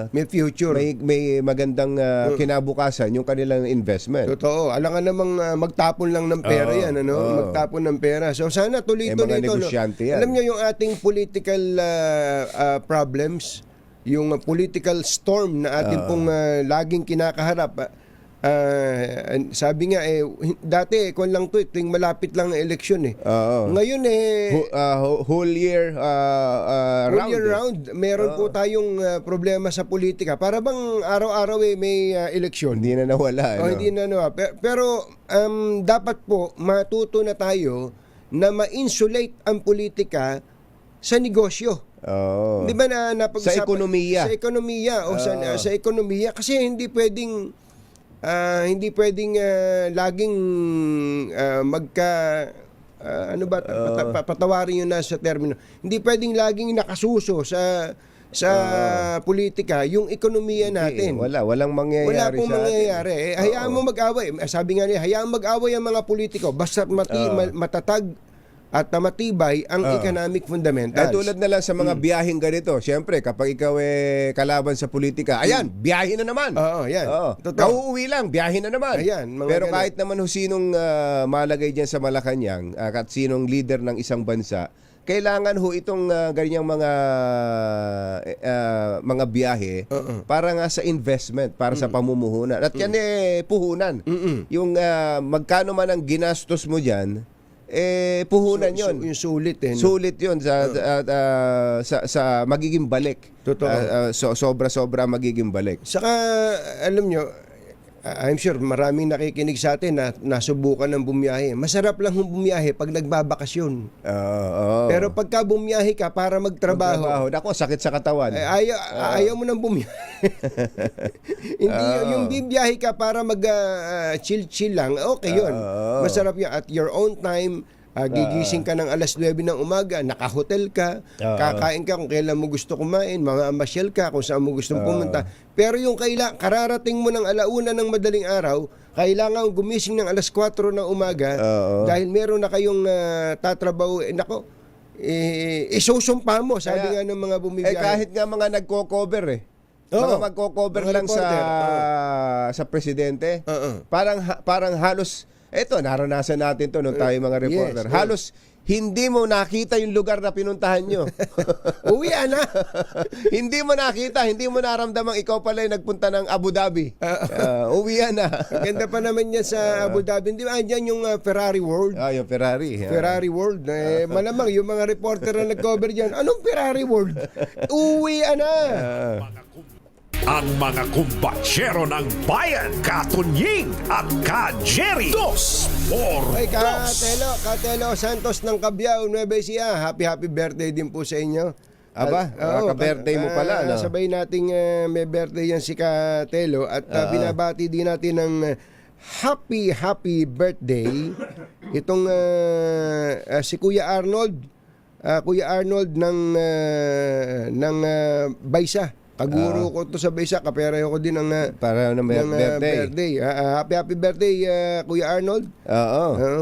Speaker 3: may future.
Speaker 4: May magandang kinabukasan yung kanilang investment.
Speaker 3: Totoo. Alangan namang magtapon lang ng pera yan. Magtapon ng pera. So sana tuloy-tuloy ito.
Speaker 4: Negosyante yan.
Speaker 3: Alam niyo yung ating political problems, yung political storm na ating pong laging kinakaharap. Sabi nga dati kung lang tuwing malapit lang ang eleksyon Ngayon
Speaker 4: whole year
Speaker 3: round meron po tayong problema sa politika. Para bang araw-araw may eleksyon.
Speaker 4: Hindi na nawala.
Speaker 3: Hindi na nawala. Pero dapat po matuto na tayo na ma-insulate ang politika sa negosyo. Di ba na napag-usapan?
Speaker 4: Sa ekonomiya.
Speaker 3: Sa ekonomiya kasi hindi pwedeng laging patawarin yun na sa termino. Hindi pwedeng laging nakasuso sa politika yung ekonomiya natin.
Speaker 4: Walang mangyayari.
Speaker 3: Wala pong mangyayari. Hayaan mo mag-away. Sabi nga niya, hayaan mag-away ang mga politiko basta matatag at matibay ang economic fundamentals.
Speaker 4: Tulad na lang sa mga biyaheng ganito. Siyempre, kapag ikaw kalaban sa politika, ayan, biyahe na naman.
Speaker 3: Yan.
Speaker 4: Nauuwi lang, biyahe na naman.
Speaker 3: Ayan,
Speaker 4: pero kahit naman sinong malagay dyan sa Malacanang at sinong leader ng isang bansa, kailangan itong ganyang mga biyahe para nga sa investment, para sa pamumuhunan. At yan puhunan. Yung magkano man ang ginastos mo dyan, puhunan yon.
Speaker 3: Yung sulit
Speaker 4: Sulit yon sa magiging balik.
Speaker 3: Totoo.
Speaker 4: Sobra-sobra magiging balik.
Speaker 3: Saka, alam nyo, I'm sure maraming nakikinig sa atin na nasubukan ng bumiyahe. Masarap lang bumiyahe pag nagbabakasyon. Pero pagka bumiyahe ka para magtrabaho,
Speaker 4: Nako, sakit sa katawan.
Speaker 3: ayaw mo nang bumiyahe. Hindi, yung bibiyahe ka para mag-chill-chill lang, okay yun. Masarap yun. At your own time, gigising ka ng alas 9 ng umaga, naka-hotel ka, kakain ka kung kailan mo gusto kumain, mamamasyal ka kung saan mo gustong pumunta. Pero yung kararating mo ng alauna ng madaling araw, kailangan gumising ng alas 4 ng umaga dahil meron na kayong tatrabaho. Isusumpa mo, sabi nga ng mga bumibiyahe.
Speaker 4: Kahit nga mga nagko-cover mga magko-cover
Speaker 3: mga
Speaker 4: lang sa presidente. Parang halos naranasan natin to nung tayo mga reporter.
Speaker 3: Yes,
Speaker 4: halos hindi mo nakita yung lugar na pinuntahan nyo.
Speaker 3: Uwian na.
Speaker 4: Hindi mo nakita, hindi mo naramdamang ikaw pala yung nagpunta ng Abu Dhabi. Uwian na.
Speaker 3: Ganda pa naman yan sa Abu Dhabi. Hindi ba andyan yung Ferrari World?
Speaker 4: Yung Ferrari.
Speaker 3: Ferrari World. Malamang yung mga reporter na nag-cover dyan, anong Ferrari World? Uwian na.
Speaker 5: Ang mga kumbatsero ng bayan, Katunying at Ka-Jerry. Dos por
Speaker 3: Ay,
Speaker 5: dos.
Speaker 3: Katelo Santos ng Cabiao, Nueva Ecija. Happy birthday din po sa inyo.
Speaker 4: Aba, ka-birthday mo pala, no?
Speaker 3: Sabay nating may birthday yan si Katelo at binabati din natin ng happy birthday itong si Kuya Arnold. Kuya Arnold ng Baysa. Kaguro ko to sa Baysa, kapereho ko din ng
Speaker 4: para ng birthday.
Speaker 3: Happy birthday, Kuya Arnold.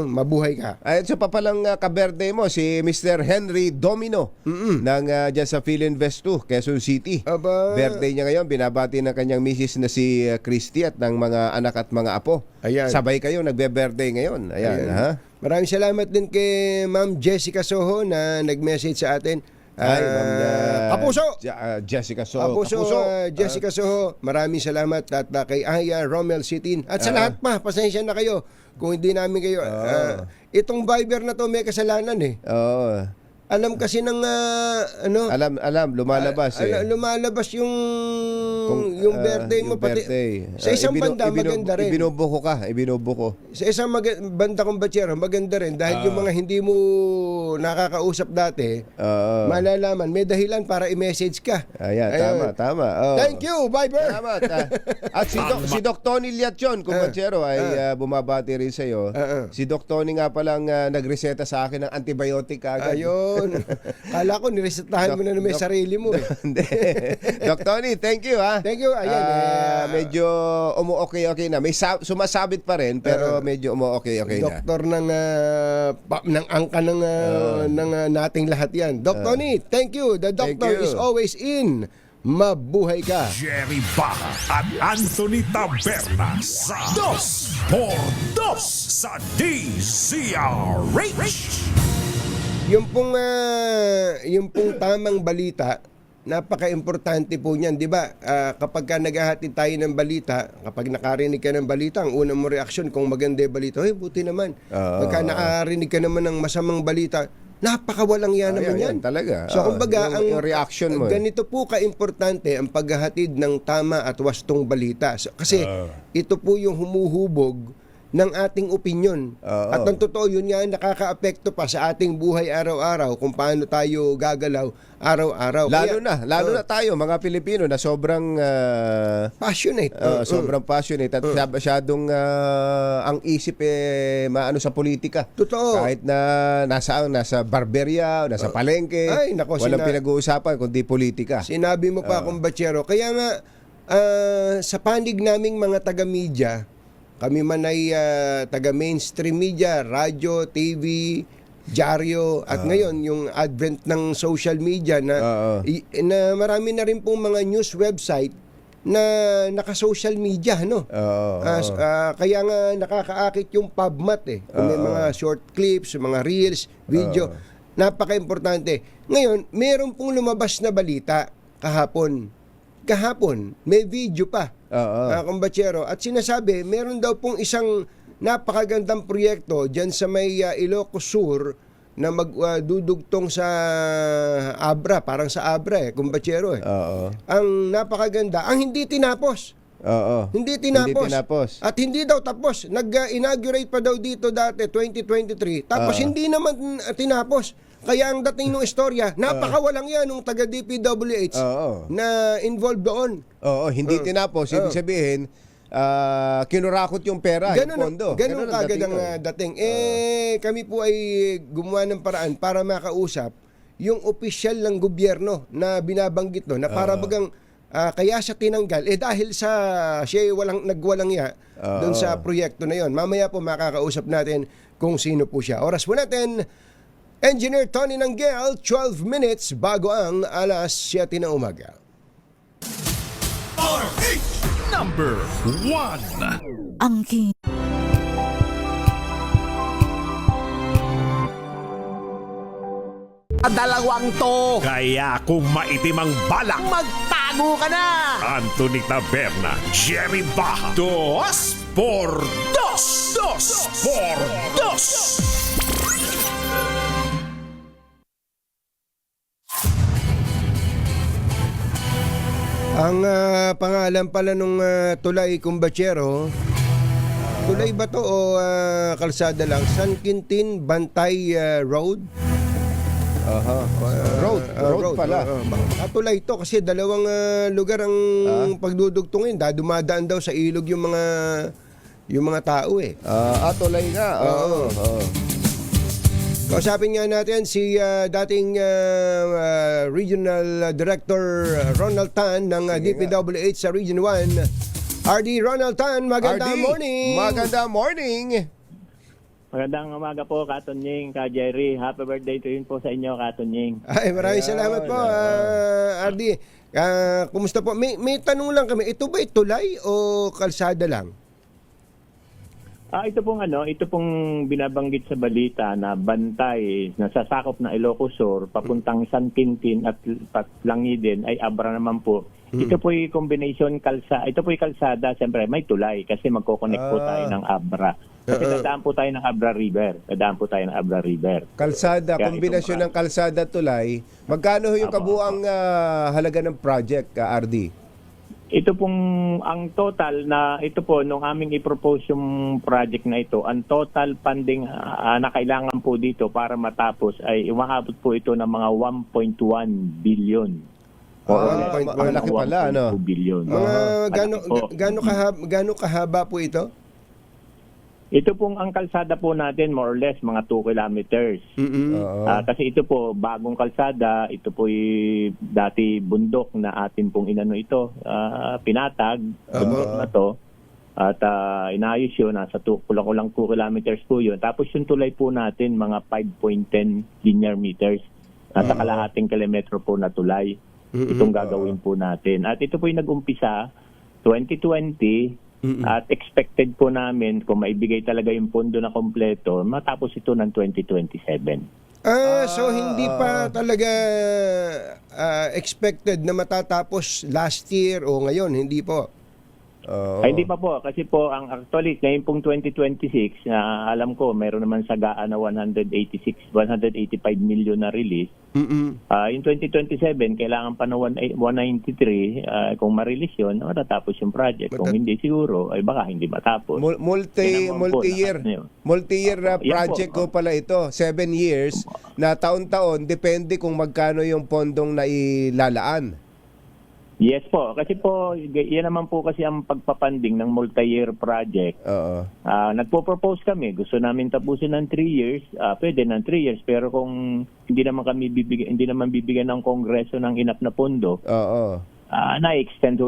Speaker 3: Mabuhay ka.
Speaker 4: So papalang ka-birthday mo si Mr. Henry Domino ng dyan sa PhilInvest 2, Quezon City.
Speaker 3: Aba.
Speaker 4: Birthday niya ngayon, binabati ng kanyang misis na si Christy at ng mga anak at mga apo.
Speaker 3: Ayan.
Speaker 4: Sabay kayo nagbe-birthday ngayon. Ayan. Ha?
Speaker 3: Maraming salamat din kay Ma'am Jessica Soho na nag-message sa atin.
Speaker 4: Ay, Ma'am
Speaker 3: Kapuso!
Speaker 4: Jessica Soho.
Speaker 3: Jessica Soho, maraming salamat at kay Aya Romel Sitin at sa lahat pa, pasensya na kayo kung hindi namin kayo itong Viber na to may kasalanan Alam kasi ng
Speaker 4: Alam, lumalabas
Speaker 3: lumalabas yung birthday mo
Speaker 4: yung
Speaker 3: pati.
Speaker 4: birthday.
Speaker 3: Sa isang banda maganda rin.
Speaker 4: Ibinubuko.
Speaker 3: Sa isang banda kong batsero, maganda rin dahil yung mga hindi mo nakakausap dati, malalaman, may dahilan para i-message ka.
Speaker 4: Ayan, tama. Oh.
Speaker 3: Thank you, Viber!
Speaker 4: Salamat. At si Doc Tony Liatchon, kumpatsero, ay bumabati rin sa'yo. Si Doc Tony nga palang nagreseta sa akin ng antibiotic agad.
Speaker 3: Ayun. Kala ko, niresetahan mo na may sarili mo.
Speaker 4: Hindi. Doc Tony, thank you ha.
Speaker 3: Thank you. Ayan.
Speaker 4: Medyo okay na. May sumasabit pa rin, pero medyo okay na.
Speaker 3: Doktor ng angka ng nating lahat yan. Doc Tony, thank you. The doctor
Speaker 4: Thank you.
Speaker 3: is always in. Mabuhay ka.
Speaker 5: Jerry Baja at Anthony Taberna sa 2x2 sa DZRH.
Speaker 3: Yung pong tamang balita, napaka-importante po niyan, 'di ba? Kapag ka naghahatid tayo ng balita, kapag nakarinig ka ng balita, ang unang mo reaksyon kung maganda 'yung balita, buti naman. Pagka nakarinig ka naman ng masamang balita, napakawalang yan naman yan.
Speaker 4: Talaga.
Speaker 3: So kumbaga,
Speaker 4: yung reaction mo.
Speaker 3: Ganito po ka-importante ang paghahatid ng tama at wastong balita. So, kasi ito po yung humuhubog ng ating opinyon. At ang totoo, yun nga nakaka-apekto pa sa ating buhay araw-araw kung paano tayo gagalaw araw-araw.
Speaker 4: Lalo na tayo, mga Pilipino, na sobrang
Speaker 3: passionate.
Speaker 4: sobrang passionate at masyadong ang isip maano sa politika.
Speaker 3: Totoo.
Speaker 4: Kahit na nasa barberya, nasa palengke,
Speaker 3: Ay, nako,
Speaker 4: walang pinag-uusapan kundi politika.
Speaker 3: Sinabi mo pa akong batsero. Kaya nga, sa panig naming mga taga-media, kami man ay taga-mainstream media, radyo, TV, dyaryo, at ngayon yung advent ng social media na marami na rin pong mga news website na naka-social media, no? Kaya nga nakakaakit yung PubMat Kung may mga short clips, mga reels, video, napaka-importante. Ngayon, meron pong lumabas na balita kahapon, may video pa. Kumbatsero. At sinasabi, meron daw pong isang napakagandang proyekto dyan sa may Ilocos Sur na magdudugtong sa Abra, parang sa Abra kumbatsero Ang napakaganda, ang hindi tinapos. Hindi tinapos. At hindi daw tapos. Nag-inaugurate pa daw dito dati, 2023. Tapos hindi naman tinapos. Kaya ang dating ng istorya, napakawalang yan nung taga DPWH na involved doon.
Speaker 4: Hindi tinapos. Ibig sabihin, kinurakot yung pera, yung pondo.
Speaker 3: Ganun kagad ang dating. Kami po ay gumawa ng paraan para makausap yung opisyal ng gobyerno na binabanggit na para bagang kaya siya tinanggal dahil sa siya nagwalang ya doon sa proyekto na yon. Mamaya po makakausap natin kung sino po siya. Oras po natin, Engineer Tony Nanggel, 12 minutes bago ang alas 7 ng umaga.
Speaker 6: RH number 1.
Speaker 7: Ang
Speaker 8: Dalawang to.
Speaker 5: Kaya kung maitim ang balak,
Speaker 8: Magtago ka na.
Speaker 5: Anthony Taberna, Jerry Baja, 2x2.
Speaker 3: Ang pangalan pala nung tulay kumbatsero, tulay ba to o kalsada lang? San Quintin Bantay Road?
Speaker 4: Road pala.
Speaker 3: Tulay to kasi dalawang lugar ang pagdudugtungin. Dumadaan daw sa ilog yung mga tao
Speaker 4: Tulay nga.
Speaker 3: Kausapin nga natin si dating Regional Director Ronald Tan ng DPWH sa Region 1. RD Ronald Tan, magandang morning!
Speaker 4: Magandang morning!
Speaker 9: Magandang umaga po, Katonying, Ka Jerry. Happy birthday to yun po sa inyo, Katonying.
Speaker 3: Ay, maraming salamat po, RD. Kumusta po? May tanong lang kami. Ito ba tulay o kalsada lang?
Speaker 9: Ito pong binabanggit sa balita na bantay na sasakop na Ilocos Sur papuntang San Quintin at Langiden ay Abra naman po. Ito po yung combination ito po yung kalsada, siyempre may tulay kasi magko-connect po tayo ng Abra. Kasi dadaan po tayo ng Abra River.
Speaker 4: Kalsada,
Speaker 9: Kaya
Speaker 4: kombinasyon
Speaker 9: itong,
Speaker 4: ng kalsada tulay. Magkano yung
Speaker 9: Apo,
Speaker 4: kabuang halaga ng project, RD?
Speaker 9: Ito pong ang total na ito po nung aming i-propose yung project na ito, ang total funding na kailangan po dito para matapos ay umaabot po ito ng mga 1.1 billion.
Speaker 4: Malaki pala, ano?
Speaker 9: 1.2 billion.
Speaker 3: Gaano kahaba po ito?
Speaker 9: Ito pong ang kalsada po natin more or less mga 2 kilometers. Kasi ito po bagong kalsada, ito po dati bundok na atin pong inano ito, pinatag, bundok na to. At inayos yun, nasa kulang 2 kilometers po yun. Tapos yung tulay po natin, mga 5.10 linear meters. Nasa kalahating kilometro po na tulay. Itong gagawin po natin. At ito po yung nag-umpisa, 2020, at expected po namin kung maibigay talaga yung pondo na kompleto, matapos ito ng 2027.
Speaker 3: So hindi pa talaga expected na matatapos last year o ngayon, hindi po?
Speaker 9: Ay, hindi pa po. Kasi po, ang actually, ngayon pong 2026, alam ko, meron naman sagaan na 185 million na release. Yung 2027, kailangan pa na 193. Kung ma-release yun, matatapos yung project. Kung hindi siguro, ay baka hindi matapos.
Speaker 4: Multi-year project ko pala ito. 7 years na taon-taon, depende kung magkano yung pondong na ilalaan.
Speaker 9: Yes po. Kasi po, yan naman po kasi ang pagpapanding ng multi-year project. Nagpo-propose kami. Gusto namin tapusin ng 3 years. Pwede ng 3 years. Pero kung hindi naman bibigyan ng Kongreso ng enough na pondo, na-extend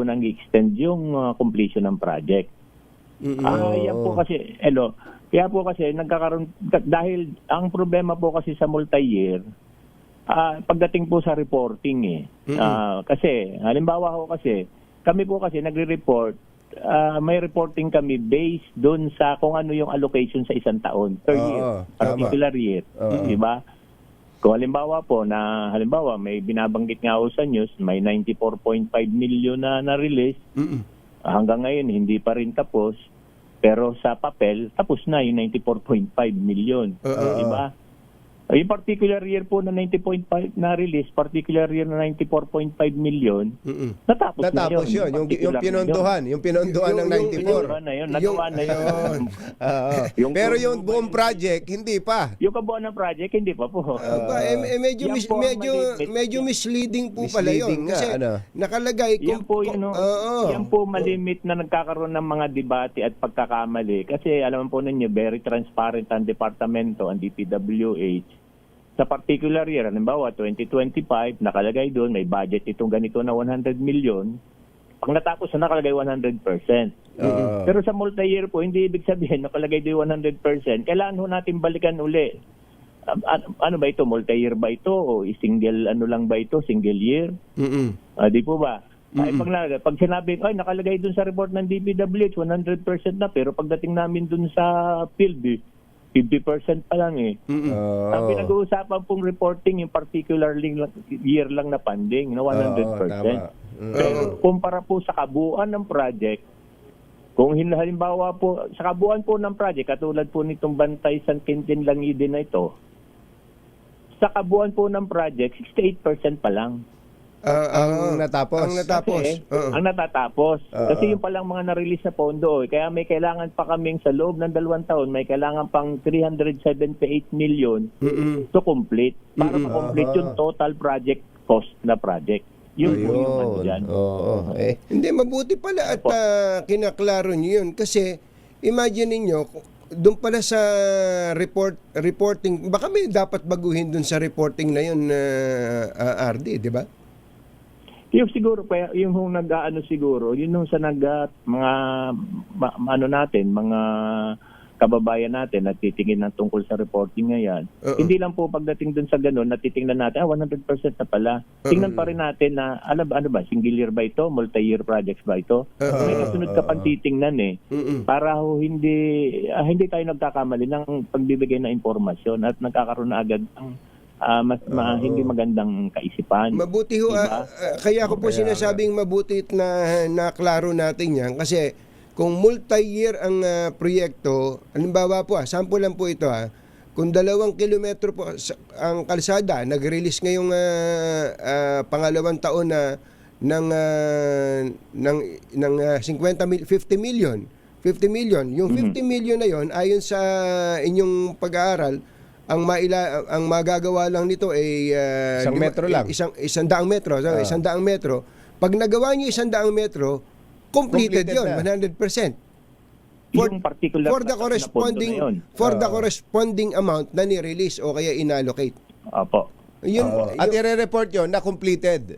Speaker 9: yung completion ng project. Yan po kasi, kaya po kasi nagkakaroon, dahil ang problema po kasi sa multi-year, pagdating po sa reporting kasi halimbawa kami po kasi nagre-report, may reporting kami based doon sa kung ano yung allocation sa isang taon per year, particular year, di ba? Kung halimbawa may binabanggit nga ako sa news, may 94.5 million na release. Hanggang ngayon hindi pa rin tapos, pero sa papel tapos na yung 94.5 million, di ba? Yung particular year po na 90.5 na release, particular year na 94.5 million, natapos na yun.
Speaker 4: Yung pinondohan ng 94.
Speaker 9: Nagawa na yun.
Speaker 4: Pero yung buong project, hindi pa.
Speaker 9: Yung kabuuan ng project, hindi pa po.
Speaker 3: Medyo misleading po pala yun. Kasi nakalagay
Speaker 9: yan po malimit na nagkakaroon ng mga debate at pagkakamali. Kasi alam po ninyo, very transparent ang departamento, ang DPWH. Sa particular year, halimbawa 2025, nakalagay doon, may budget itong ganito na 100 million. Pag natapos na nakalagay 100%. Pero sa multi-year po, hindi ibig sabihin nakalagay doon 100%. Kailangan ho natin balikan uli. Ano ba ito? Multi-year ba ito? O single lang ba ito? Single year? Di po ba? Pag sinabi, nakalagay doon sa report ng DPWH, 100% na. Pero pagdating namin doon sa field, 50% pa lang Ang pinag-uusapan pong reporting yung particular year lang na funding, 100%. Pero kumpara po sa kabuuan ng project, kung halimbawa po, sa kabuuan po ng project, katulad po nitong Bantay San Quintin Langidin na ito, sa kabuuan po ng project, 68% pa lang.
Speaker 4: Ang natapos.
Speaker 9: Ang natatapos. Kasi yung palang mga na-release na pondo. Kaya may kailangan pa kaming sa loob ng 2 taon, may kailangan pang 378 million to complete. Para ma-complete yung total project cost na project. Yun po yung ano dyan.
Speaker 3: Hindi, mabuti pala at kinaklaro nyo yun. Kasi imagine ninyo, doon pala sa reporting, baka may dapat baguhin doon sa reporting na yun, RD, di ba?
Speaker 9: Yung siguro yung nag-aano siguro, yun nung sa mga mga kababayan natin na titingin ng tungkol sa reporting ngayon. Hindi lang po pagdating dun sa ganun, natitingnan natin, 100% na pala. Tingnan pa rin natin na, ano ba, single year ba ito? Multi-year projects ba ito? May kasunod ka pang titingnan para hindi tayo nagkakamali ng pagbibigay ng impormasyon at nagkakaroon na agad ng hindi magandang kaisipan.
Speaker 3: Mabuti ho,
Speaker 9: diba?
Speaker 3: kaya ako po sinasabing mabuti na klaro natin yan kasi kung multi-year ang proyekto, halimbawa po, sample lang po ito kung 2 kilometro po ang kalsada, nag-release ngayong pangalawang taon na ng 50 million. Yung 50 million na yon ayon sa inyong pag-aaral, ang magagawa lang nito ay
Speaker 4: 1 metro lang.
Speaker 3: 100 metro, 100 metro. Pag nagawa niyo 100 metro, completed yon,
Speaker 4: na.
Speaker 3: 100%.
Speaker 9: Yung particular
Speaker 3: For the corresponding amount na ni-release o kaya inallocate.
Speaker 9: Opo.
Speaker 4: At i-report yun na completed.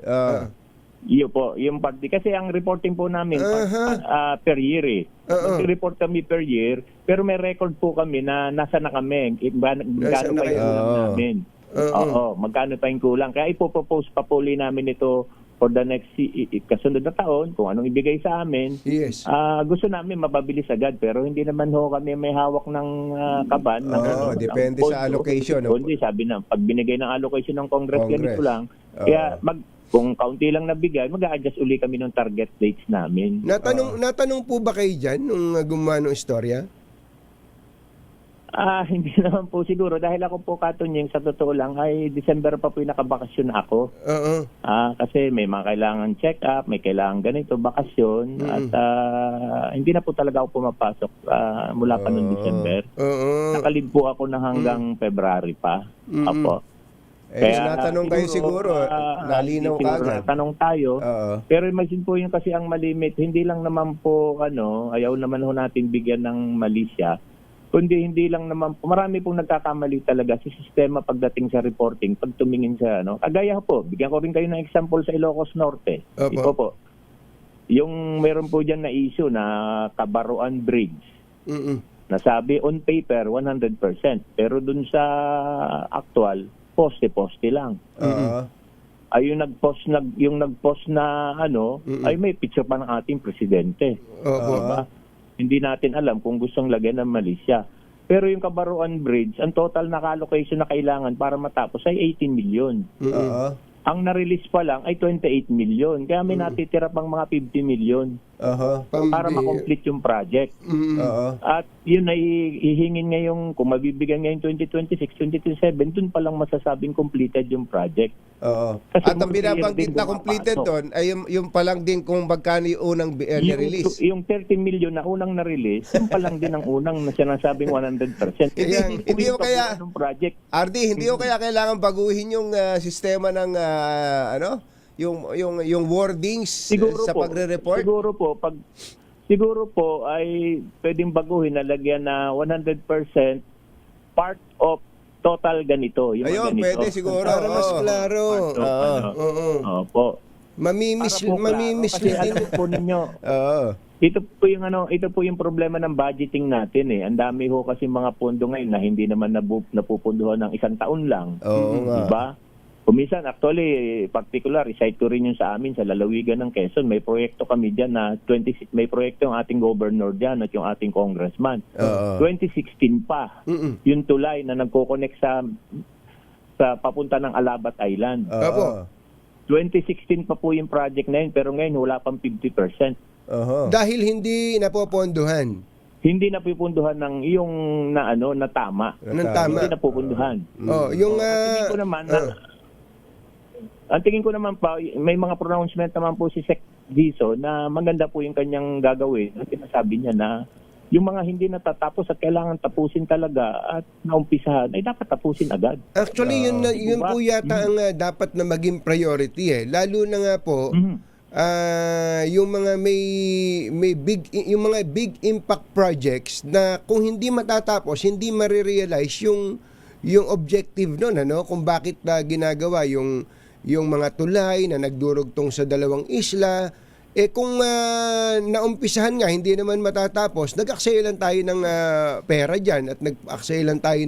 Speaker 9: Yun po, yung parte. Kasi ang reporting po namin per year eh. Mag-report kami per year, pero may record po kami na nasa na kami. Magkano pa yung kulang namin. Magkano pa yung kulang. Kaya ipopropose pa po namin ito for the next kasunod na taon, kung anong ibigay sa amin.
Speaker 3: Yes.
Speaker 9: Gusto namin mababilis agad, pero hindi naman ho kami may hawak ng kaban.
Speaker 4: Depende sa allocation.
Speaker 9: Kundi sabi na, pag binigay ng allocation ng Congress. Ganito lang. Kaya kung kaunti lang nabigay, mag-a-adjust uli kami ng target dates namin.
Speaker 3: Natanong po ba kayo dyan nung gumawa ng istorya?
Speaker 9: Hindi naman po siguro. Dahil ako po, Katunying, sa totoo lang, ay December pa po yung nakabakasyon ako. Kasi may mga kailangan check-up, may kailangan ganito, bakasyon. At hindi na po talaga ako pumapasok mula pa noong December. Nakalib po ako na hanggang February pa. Apo.
Speaker 4: Kaya natanong kayo siguro, nalinaw ka agad.
Speaker 9: Natanong tayo. Pero imagine po yung kasi ang malimit, hindi lang naman po, ayaw naman ho natin bigyan ng mali siya. Kundi hindi lang naman po, marami pong nagkakamali talaga sa sistema pagdating sa reporting, pag tumingin sa Kagaya po, bigyan ko rin kayo ng example sa Ilocos Norte. Ito po. Yung meron po dyan na issue na Kabaruan Bridge. Nasabi on paper 100%, pero dun sa actual, poste-poste lang. Ay yung nag-post na ay may picture pa ng ating presidente. Diba? Hindi natin alam kung gustong lagyan ng Malaysia. Pero yung Kabaruan Bridge, ang total na allocation na kailangan para matapos ay 18 million. Ang na-release pa lang ay 28 million. Kaya may natitira pang mga 50 million para ma-complete yung project. At yun ay hihingin ngayong, kung mabibigyan ngayong 2026, 2027, dun pa lang masasabing completed yung project.
Speaker 4: At ang binabanggit na completed doon ay yung pa lang din kung magkano yung unang ni-release.
Speaker 9: Yung 30 million na unang na-release, yung pa lang din ang unang na sinasabing 100%.
Speaker 4: Hindi ko kaya,
Speaker 9: project.
Speaker 4: RD, hindi ko kaya kailangan baguhin yung sistema ng yung wordings sa pagre-report?
Speaker 9: Siguro po ay pwedeng baguhin na lagyan na 100% part of total ganito. Yung
Speaker 4: ayun,
Speaker 9: ganito.
Speaker 4: pwede siguro.
Speaker 3: Para mas klaro.
Speaker 9: Opo.
Speaker 3: Mamimiss din
Speaker 9: po ninyo. Ito po yung problema ng budgeting natin eh. Ang dami ho kasi mga pondo ngayon na hindi naman napupunduhan ng isang taon lang. Diba? Kumisan, actually, particular, recite ko rin yung sa amin, sa lalawigan ng Quezon. May proyekto kami dyan na may proyekto yung ating governor dyan at yung ating congressman. 2016 pa, yung tulay na nagko-connect sa papunta ng Alabat Island. 2016 pa po yung project na yun, pero ngayon wala pang 50%.
Speaker 3: Dahil hindi napopondohan.
Speaker 9: Hindi napupunduhan ng yung na tama. Hindi napupunduhan. Ang tingin ko naman pa, may mga pronouncement naman po si Sec. Giso na maganda po yung kanyang gagawin. At sinasabi niya na yung mga hindi natatapos at kailangan tapusin talaga at naumpisahan, ay dapat tapusin agad.
Speaker 3: Actually, yun po yata ang dapat na maging priority eh. Lalo na nga po, yung mga yung mga big impact projects na kung hindi matatapos, hindi marirealize yung objective noon, kung bakit ginagawa yung mga tulay na nagdurugtong sa dalawang isla. Kung naumpisahan nga, hindi naman matatapos, nag-aksaya lang tayo ng pera dyan at nag-aksaya lang tayo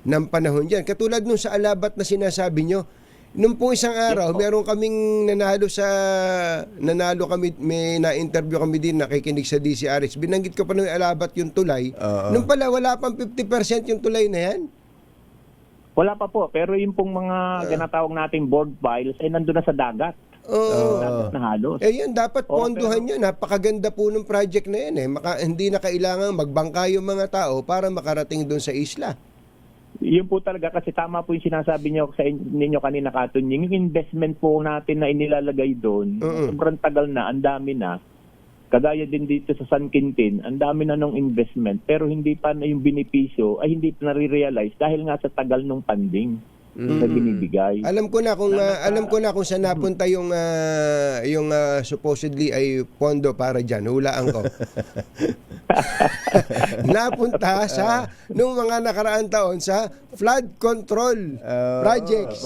Speaker 3: ng panahon dyan. Katulad nung sa Alabat na sinasabi nyo, nung pong isang araw, meron kaming nanalo kami, may na-interview kami din, nakikinig sa DCRH. Binanggit ko pa nung Alabat yung tulay. Nung pala, wala pang 50% yung tulay na yan.
Speaker 9: Wala pa po, pero yung pong mga ginatawag nating board files ay nandun na sa dagat. Na halos.
Speaker 3: Yan, dapat ponduhan yan. Napakaganda po ng project na yan. Hindi na kailangan magbangka yung mga tao para makarating doon sa isla.
Speaker 9: Yun po talaga kasi tama po yung sinasabi niyo sa ninyo kanina, Katunying. Yung investment po natin na inilalagay doon, sobrang tagal na, ang dami na. Kagaya din dito sa San Quintin, ang dami na nung investment pero hindi pa na yung benepisyo ay hindi pa nare-realize dahil nga sa tagal nung funding na binibigay.
Speaker 3: Alam ko na kung saan napunta yung supposedly ay pondo para diyan. Hulaan ko. Napunta sa nung mga nakaraan taon sa flood control projects.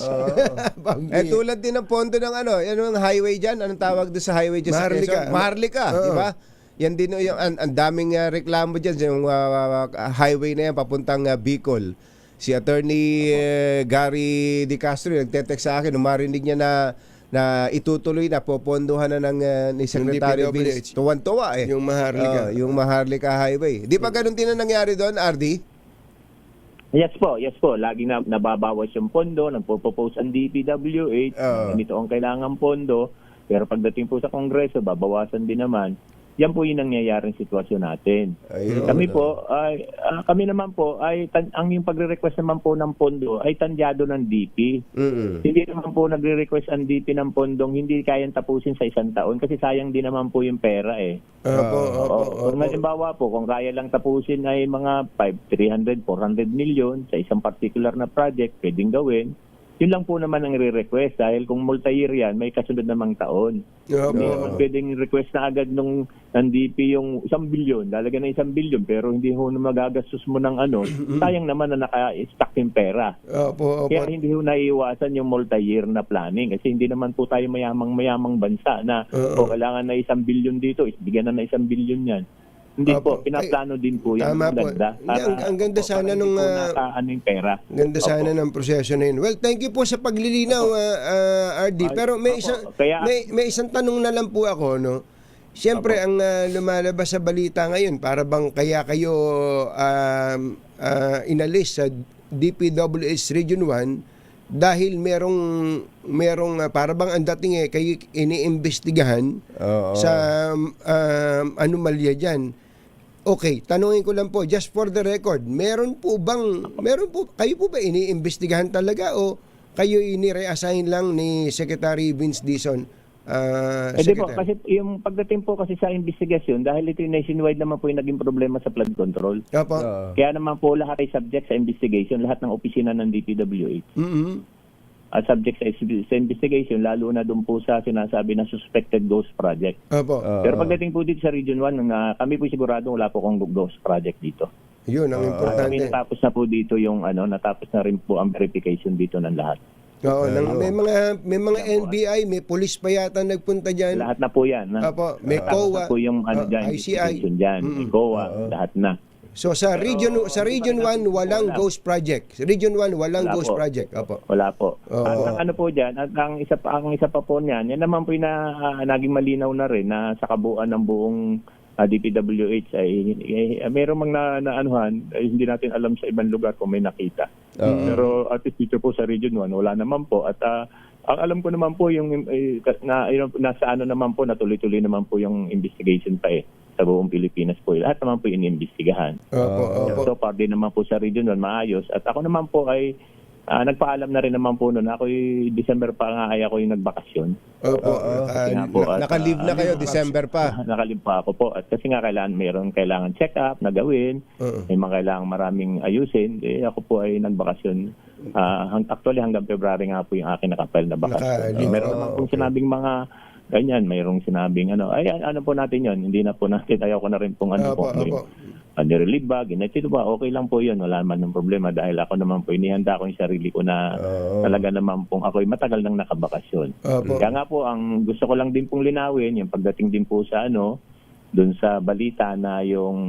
Speaker 4: Tulad din ng pondo ng yung highway diyan, anong tawag doon sa highway diyan sa Quezon? Maharlika, di ba? Yan din yung ang daming reklamo diyan yung highway na yan papuntang Bicol. Si Attorney Gary De Castro nagte-text sa akin nung marinig niya na itutuloy na, popondohan na ni Secretary Vince. Tuwan-tuwa
Speaker 3: Yung Maharlika.
Speaker 4: Yung Maharlika Highway. Di pa ganun din ang nangyari doon, RD?
Speaker 9: Yes po. Laging nababawas yung pondo, nagpo-propose ang DPWH, ganito ang kailangan pondo, pero pagdating po sa Kongreso, babawasan din naman. Yan po yung nangyayaring sitwasyon natin. Kami naman po, ang yung pagre-request naman po ng pondo ay tandyado ng DP. Hindi naman po nagre-request ang DP ng pondong hindi kayang tapusin sa isang taon kasi sayang din naman po yung pera Kung halimbawa po, kung kaya lang tapusin ay mga 300, 400 million sa isang particular na project, pwedeng gawin. Yun lang po naman ang re-request dahil kung multi-year yan, may kasunod namang taon. Hindi naman pwedeng request na agad ng DP yung 1 billion, lalagyan ng 1 billion pero hindi ho na magagastos mo ng sayang naman na naka-stack yung pera. Kaya hindi ho naiiwasan yung multi-year na planning kasi hindi naman po tayo mayamang bansa na kailangan na 1 billion dito, bigyan na 1 billion yan. Hindi po, pinaplano din po yan.
Speaker 3: Tama po. Ang ganda sana nung
Speaker 9: yung pera.
Speaker 3: Ganda sana ng proseso na yun. Well, thank you po sa paglilinaw, RD. Pero may isang tanong na lang po ako, no? Siyempre, ang lumalabas sa balita ngayon, para bang kaya kayo inalis sa DPWH Region 1 dahil merong para bang ang dating kayo iniimbestigahan sa anomalya dyan. Okay, tanungin ko lang po, just for the record, kayo po ba iniimbestigahan talaga o kayo ini-reassign lang ni Secretary Vince Dizon?
Speaker 9: Hindi po, kasi yung pagdating po kasi sa investigasyon, dahil ito yung nationwide naman po yung naging problema sa flood control. Kaya naman po lahat ay subject sa investigation, lahat ng opisina ng DPWH. Subject sa investigation, lalo na doon po sa sinasabi na suspected ghost project. Pero pagdating po dito sa Region 1, kami po sigurado wala po kong ghost project dito.
Speaker 3: Yun ang importante.
Speaker 9: Natapos na po dito yung natapos na rin po ang verification dito ng lahat.
Speaker 3: May mga NBI, may police pa yata nagpunta diyan.
Speaker 9: Lahat na po 'yan.
Speaker 3: May COA,
Speaker 9: po yung
Speaker 3: ICI
Speaker 9: diyan, may COA, lahat na.
Speaker 3: So sa Region 1 walang ghost project. Region 1 walang ghost project.
Speaker 9: Wala po. At ang po diyan, at ang isa pa po niyan, yan naman po yung naging malinaw na rin na sa kabuuan ng buong DPWH ay mayroong mga naanuhan hindi natin alam sa ibang lugar kung may nakita. Pero at least dito po sa Region 1 wala naman po at ang alam ko naman po yung nasa naman po natuloy-tuloy naman po yung investigation pa sa buong Pilipinas po. Lahat naman po iniimbestigahan. So far din naman po sa Region 1 maayos at ako naman po ay nagpaalam na rin naman po noon. Ako'y December pa nga ay ako yung nagbakasyon.
Speaker 4: Naka-leave na kayo December pa.
Speaker 9: Naka-leave pa ako po. At kasi nga kailangan check-up na gawin. May mga kailangan maraming ayusin. Ako po ay nagbakasyon. Actually hanggang February nga po yung akin nakapal na bakasyon. Meron naman pong sinabing mga ganyan, mayroong sinabing ano po natin yon, hindi na po natin, ayaw ko na rin pong nirelieve ba, ginatito ba, okay lang po yun, wala naman ng problema dahil ako naman po, inihanda ko yung sarili ko na talaga naman pong ako'y matagal nang nakabakasyon. Kaya nga po, ang gusto ko lang din pong linawin, yung pagdating din po sa dun sa balita na yung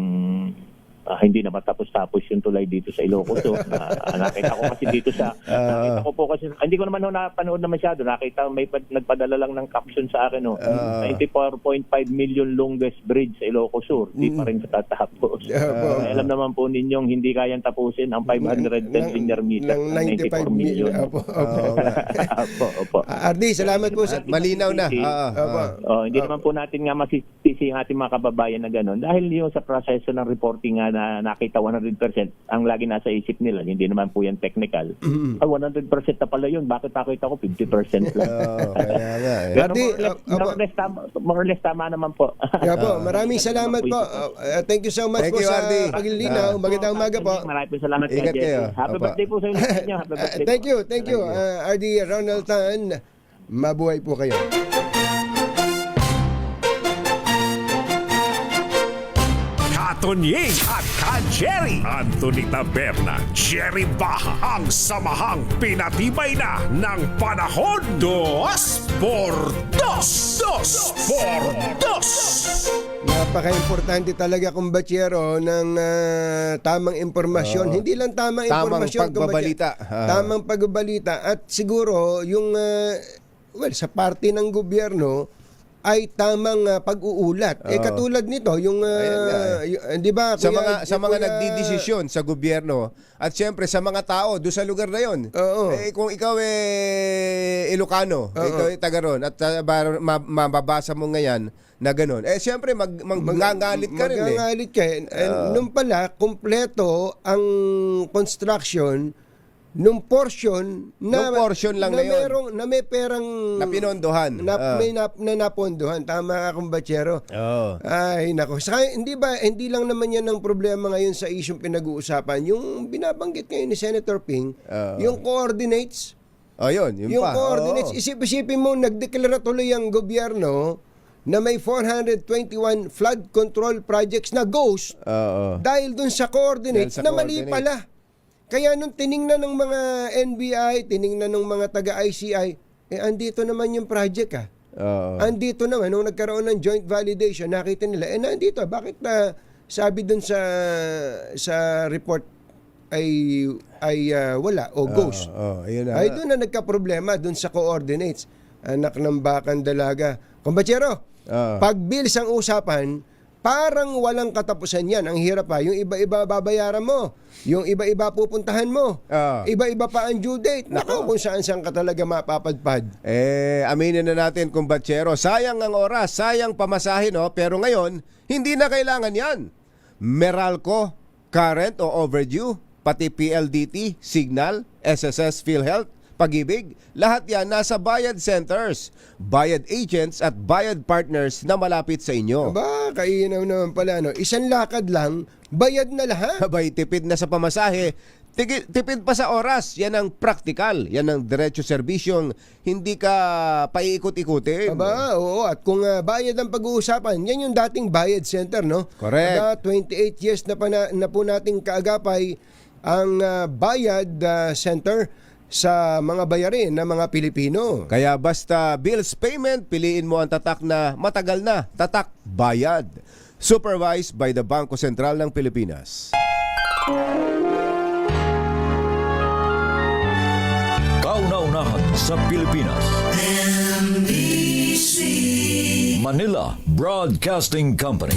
Speaker 9: hindi na matapos-tapos yung tulay dito sa Ilocos. So, nakita ko kasi dito sa nakita ko po kasi hindi ko naman napanood na masyado. Nakita may nagpadala lang ng caption sa akin 94.5 million longest bridge sa Ilocos Sur. Hindi pa rin tatapos. Alam naman po ninyong hindi kayang tapusin ang 510 linear meter
Speaker 3: ng
Speaker 9: 95 million. Opo.
Speaker 3: Ardi, salamat po sa
Speaker 4: Malinaw na.
Speaker 9: Hindi naman po natin nga masisisi ang ating mga kababayan na gano'n dahil yung sa proseso ng reporting nga na nakita 100%, ang lagi nasa isip nila, hindi naman po yan technical. 100% na pala yun. Bakit nakita ko 50% lang?
Speaker 4: Kaya nga eh.
Speaker 9: Pero
Speaker 3: Ardi,
Speaker 9: more or less tama naman po.
Speaker 3: Maraming salamat po. Thank you so much
Speaker 4: Thank
Speaker 3: po
Speaker 4: you,
Speaker 3: sa
Speaker 4: Ardi.
Speaker 3: paglilinaw. Magandang umaga po.
Speaker 9: Maraming salamat kay
Speaker 4: Ingat kayo.
Speaker 9: Jesse. Happy
Speaker 4: Opo.
Speaker 9: birthday po sa inyo. Happy birthday.
Speaker 3: Thank you. Ardi Ronald Tan, mabuhay po kayo.
Speaker 5: Katonying at Ka-Jerry. Anthony Taberna, Jerry Baha, ang samahang pinatibay na ng panahon. 2x2.
Speaker 3: Napaka-importante talaga, kumbatsero, ng tamang impormasyon. Hindi lang tamang impormasyon,
Speaker 4: pagbabalita.
Speaker 3: Tamang pagbabalita. At siguro, yung, sa parte ng gobyerno, ay tamang pag-uulat. Katulad nito, yung, di ba?
Speaker 4: Sa mga nagdidesisyon sa gobyerno at siyempre sa mga tao doon sa lugar na yon. Kung ikaw Ilocano, ikaw taga ron at mababasa mo ngayon na gano'n. Siyempre magngangalit ka rin.
Speaker 3: Magngangalit ka. Nung pala, kumpleto ang construction nung portion
Speaker 4: lang na yun.
Speaker 3: Na may perang
Speaker 4: napinondohan.
Speaker 3: Na napondohan. Tama ka, kumbatsero. Ay, nako. Saka, hindi lang naman yan ang problema ngayon sa isyong pinag-uusapan. Yung binabanggit ngayon ni Senator Ping, yung coordinates.
Speaker 4: Yung
Speaker 3: coordinates. Isip-isipin mo, nagdeklara tuloy ang gobyerno na may 421 flood control projects na ghost dahil dun sa coordinates na mali pala. Kaya nung tiningnan ng mga NBI, tiningnan ng mga taga-ICI, andito naman yung project andito naman, nung nagkaroon ng joint validation, nakita nila, nandito, bakit sabi dun sa report ay wala o ghost. Ay doon na nagka-problema dun sa coordinates. Anak ng bakang dalaga. Kumbatsero, pag bills ang usapan, parang walang katapusan yan. Ang hirap Yung iba-iba babayaran mo. Yung iba-iba pupuntahan mo. Iba-iba pa ang due date. Naku, kung saan-saan ka talaga mapapadpad.
Speaker 4: Aminin na natin, kumbatsero. Sayang ang oras, sayang pamasahin, pero ngayon, hindi na kailangan yan. Meralco, current o overdue, pati PLDT, Signal, SSS PhilHealth, Pag-ibig, lahat yan nasa Bayad Centers, Bayad Agents at Bayad Partners na malapit sa inyo.
Speaker 3: Kainaw naman pala. Isang lakad lang, bayad na lahat.
Speaker 4: Abay, tipid na sa pamasahe, tipid pa sa oras. Yan ang practical, yan ang diretso serbisyong hindi ka paiikot-ikutin.
Speaker 3: Oo. At kung bayad ang pag-uusapan, yan yung dating Bayad Center, no?
Speaker 4: Correct.
Speaker 3: 28 years na po nating kaagapay ang Bayad Center sa mga bayarin ng mga Pilipino.
Speaker 4: Kaya basta bills payment, piliin mo ang tatak na matagal na, Tatak Bayad. Supervised by the Bangko Sentral ng Pilipinas.
Speaker 1: Kauna-unahan sa Pilipinas. NBC Manila Broadcasting Company.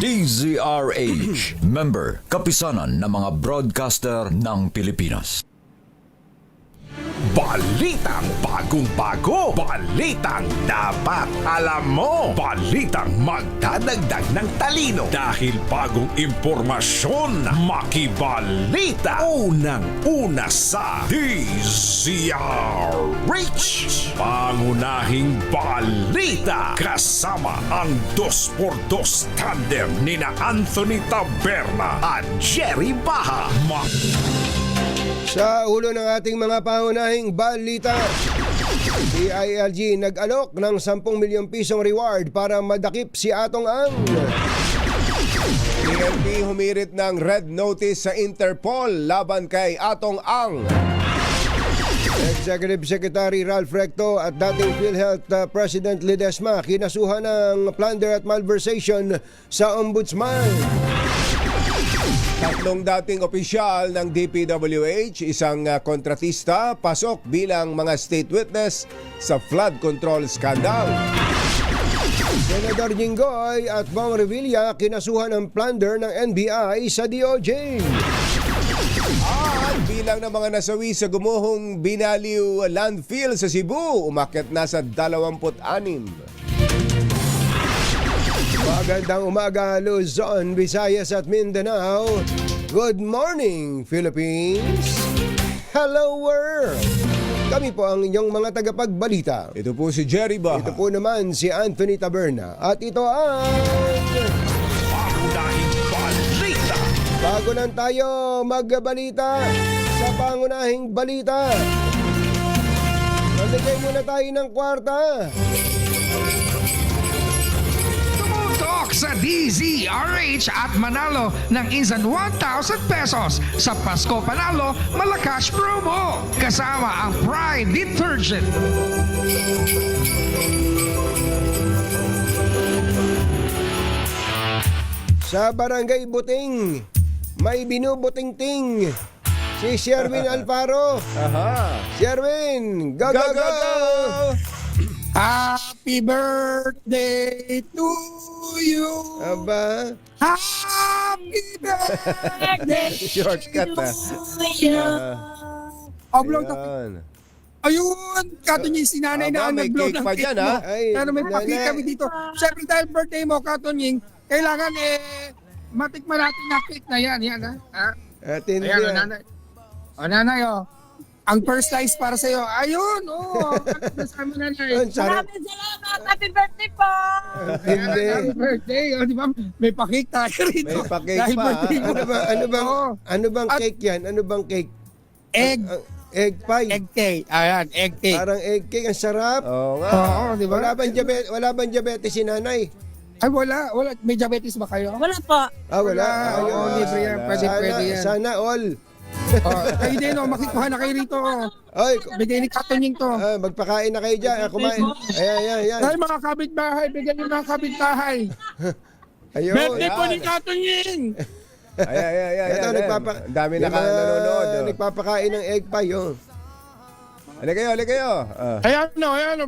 Speaker 1: DZRH, member, kapisanan ng mga broadcaster ng Pilipinas.
Speaker 5: Balitang bagong-bago. Balitang dapat alam mo. Balitang magdadagdag ng talino. Dahil bagong impormasyon, makibalita. Unang-una sa DZRH. Pangunahing balita. Kasama ang 2x2 tandem nina Anthony Taberna at Jerry Baha.
Speaker 3: Sa ulo ng ating mga pangunahing balita, DILG nag-alok ng 10 milyong pisong reward para madakip si Atong Ang.
Speaker 4: PNP humirit ng red notice sa Interpol laban kay Atong Ang.
Speaker 3: Executive Secretary Ralph Recto at dating PhilHealth President Ledesma kinasuhan ng plunder at malversation sa Ombudsman.
Speaker 4: Tatlong dating opisyal ng DPWH, isang kontratista, pasok bilang mga state witness sa flood control scandal.
Speaker 3: Senador Jinggoy at Bong Revilla kinasuhan ng plunder ng NBI sa DOJ.
Speaker 4: At bilang ng mga nasawi sa gumuhong Binaliw landfill sa Cebu, umakyat na sa 26.
Speaker 3: Magandang umaga, Luzon, Visayas at Mindanao. Good morning, Philippines. Hello, world. Kami po ang inyong mga tagapagbalita.
Speaker 4: Ito po si Jerry Baha.
Speaker 3: Ito po naman si Anthony Taberna. At ito ang...
Speaker 6: Pangunahing balita.
Speaker 3: Bago lang tayo magbalita sa pangunahing balita. Magbigay muna tayo ng kwarta.
Speaker 2: Tumutok sa DZRH at manalo ng instant 1,000 pesos sa Pasko Panalo Malacash Promo kasama ang Pride Detergent.
Speaker 3: Sa Barangay Buting, may binubuting-ting si Sherwin Alfaro.
Speaker 4: Aha.
Speaker 3: Sherwin, go, go, go!
Speaker 8: Happy birthday to you.
Speaker 3: Aba,
Speaker 8: Happy birthday
Speaker 4: Shortcut na.
Speaker 8: Oblong to.
Speaker 4: Ayan.
Speaker 8: Ayun, Katon yung sinanay na
Speaker 4: Aba, may
Speaker 8: nag-blow
Speaker 4: cake
Speaker 8: ng
Speaker 4: pa
Speaker 8: cake
Speaker 4: dyan,
Speaker 8: mo.
Speaker 4: ha?
Speaker 3: Ay,
Speaker 8: Pero may
Speaker 3: nanay.
Speaker 8: pakita kami dito. Siyempre dahil birthday mo, Katon yung, kailangan matikman natin na cake na yan. Yan, ha?
Speaker 3: atindi.
Speaker 8: Ayan, o nanay. O nanay, o. Ang first slice para sa'yo. Ayun, o. Kasama nanay.
Speaker 3: Ang sarap.
Speaker 7: Maraming salamat. Happy birthday po!
Speaker 3: Hindi.
Speaker 8: Happy birthday. O, di ba? May pakik tayo rito.
Speaker 4: May pa-cake
Speaker 8: Dahil
Speaker 4: pa,
Speaker 8: birthday mo. Oo.
Speaker 3: Ano bang
Speaker 8: At-
Speaker 3: cake yan? Ano bang cake?
Speaker 8: Egg.
Speaker 3: Egg pie.
Speaker 8: Egg cake. Ayan, egg cake.
Speaker 3: Parang egg cake, ang sarap.
Speaker 4: Oo nga.
Speaker 8: Oo, di ba?
Speaker 3: Wala bang diabetes si nanay?
Speaker 8: Ay, wala. May diabetes ba kayo?
Speaker 7: Wala po.
Speaker 3: Wala.
Speaker 8: Oo,
Speaker 3: Ayun.
Speaker 8: libre yan. Pwede, pwede yan.
Speaker 3: Sana all.
Speaker 8: Kayo din, makikuha na kayo rito.
Speaker 3: Oy,
Speaker 8: Bigay ni Katunying to.
Speaker 3: magpakain na kayo dyan. Kumain. Ayan.
Speaker 8: Dahil mga kapitbahay, bigyan niyo mga kapitbahay.
Speaker 3: Ayun.
Speaker 8: Birthday po ni Katunying!
Speaker 4: Ayan.
Speaker 3: Ito,
Speaker 4: Ang dami na
Speaker 3: yung mga
Speaker 4: nanonood.
Speaker 3: nagpapakain ng egg pie, oh.
Speaker 4: Halika kayo.
Speaker 8: Ayan o.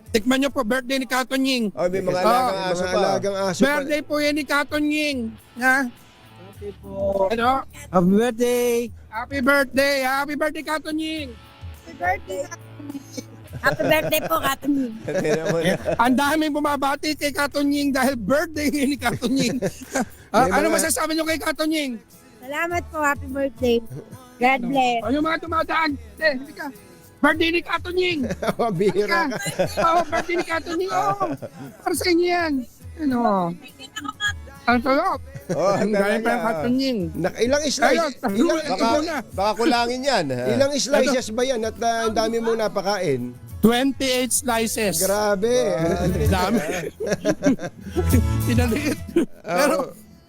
Speaker 8: Tikman niyo po, birthday ni Katunying.
Speaker 4: Oh, may mga alagang aso
Speaker 3: Mga
Speaker 4: pa.
Speaker 3: alagang aso pa.
Speaker 8: Birthday po yan ni Katunying. Ha? Birthday po. Ano?
Speaker 10: Happy birthday!
Speaker 8: Happy birthday! Happy birthday, Katunying!
Speaker 7: Happy birthday. Happy birthday po, Katunying.
Speaker 8: Ang daming bumabati kay Katunying dahil birthday ni Katunying.
Speaker 3: May
Speaker 8: Ano
Speaker 3: mga-
Speaker 8: masasabi niyo kay Katunying?
Speaker 7: Salamat po. Happy birthday. God bless.
Speaker 8: O yung mga dumadaan, hindi ka. Birthday ni Katunying.
Speaker 3: Bihira ka.
Speaker 8: Oo, birthday ni Katunying. Oo, para sa inyo yan. Ano? Ang tulog.
Speaker 4: Oh,
Speaker 8: Ang galing pa yung
Speaker 4: talaga.
Speaker 8: Katunying.
Speaker 3: Ilang
Speaker 8: Ayun,
Speaker 3: slice?
Speaker 4: Baka kulangin yan.
Speaker 3: Ilang slices ba yan? At ang dami mong napakain?
Speaker 8: 28 slices.
Speaker 3: Grabe.
Speaker 8: Dami. Tinaliit. Pero,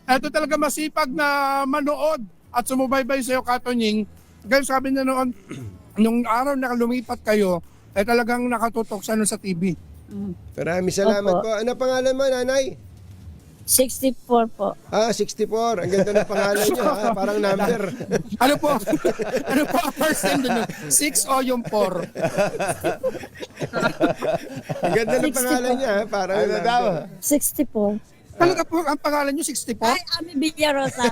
Speaker 8: eto talaga masipag na manood at sumubaybay sa'yo, Katunying. Kaya sabi na noon, nung araw na lumipat kayo, talagang nakatutok siya sa TV.
Speaker 3: Maraming salamat
Speaker 7: Opo.
Speaker 3: po. Ano pangalan mo, nanay?
Speaker 7: 64 po.
Speaker 3: 64. Ang ganda ng pangalan niyo, ha? Parang number.
Speaker 8: Ano po? Ano po ang first name doon? 6 o yung 4?
Speaker 3: Ang ganda ng pangalan niya, ha? Parang
Speaker 4: Ano daw?
Speaker 3: number.
Speaker 7: 64.
Speaker 8: Talaga po, ang pangalan nyo 64?
Speaker 7: Ay, Ami Villarosa.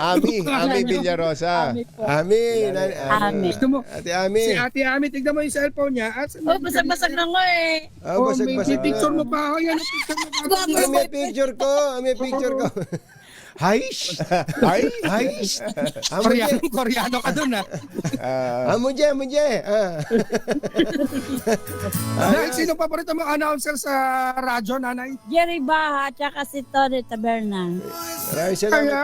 Speaker 4: Ami Villarosa.
Speaker 7: Ami po.
Speaker 3: Ami.
Speaker 7: Ami.
Speaker 8: Gusto mo?
Speaker 3: Ate Ami.
Speaker 8: Si Ate Ami, tignan mo yung cellphone niya.
Speaker 7: Oh, basag-basag na nga eh.
Speaker 8: Oh, may
Speaker 3: Basag-basag
Speaker 8: picture
Speaker 3: na.
Speaker 8: mo pa. Yan ang picture mo pa.
Speaker 3: May picture ko. May picture ko. Haish. Haish.
Speaker 8: Koreano ka dun ha.
Speaker 3: Amuje.
Speaker 8: Dahil sino paborito mo announcer sa radyo, nanay?
Speaker 7: Jerry Baha at saka si Tony Taberna.
Speaker 3: Maraming salamat.
Speaker 8: Kaya,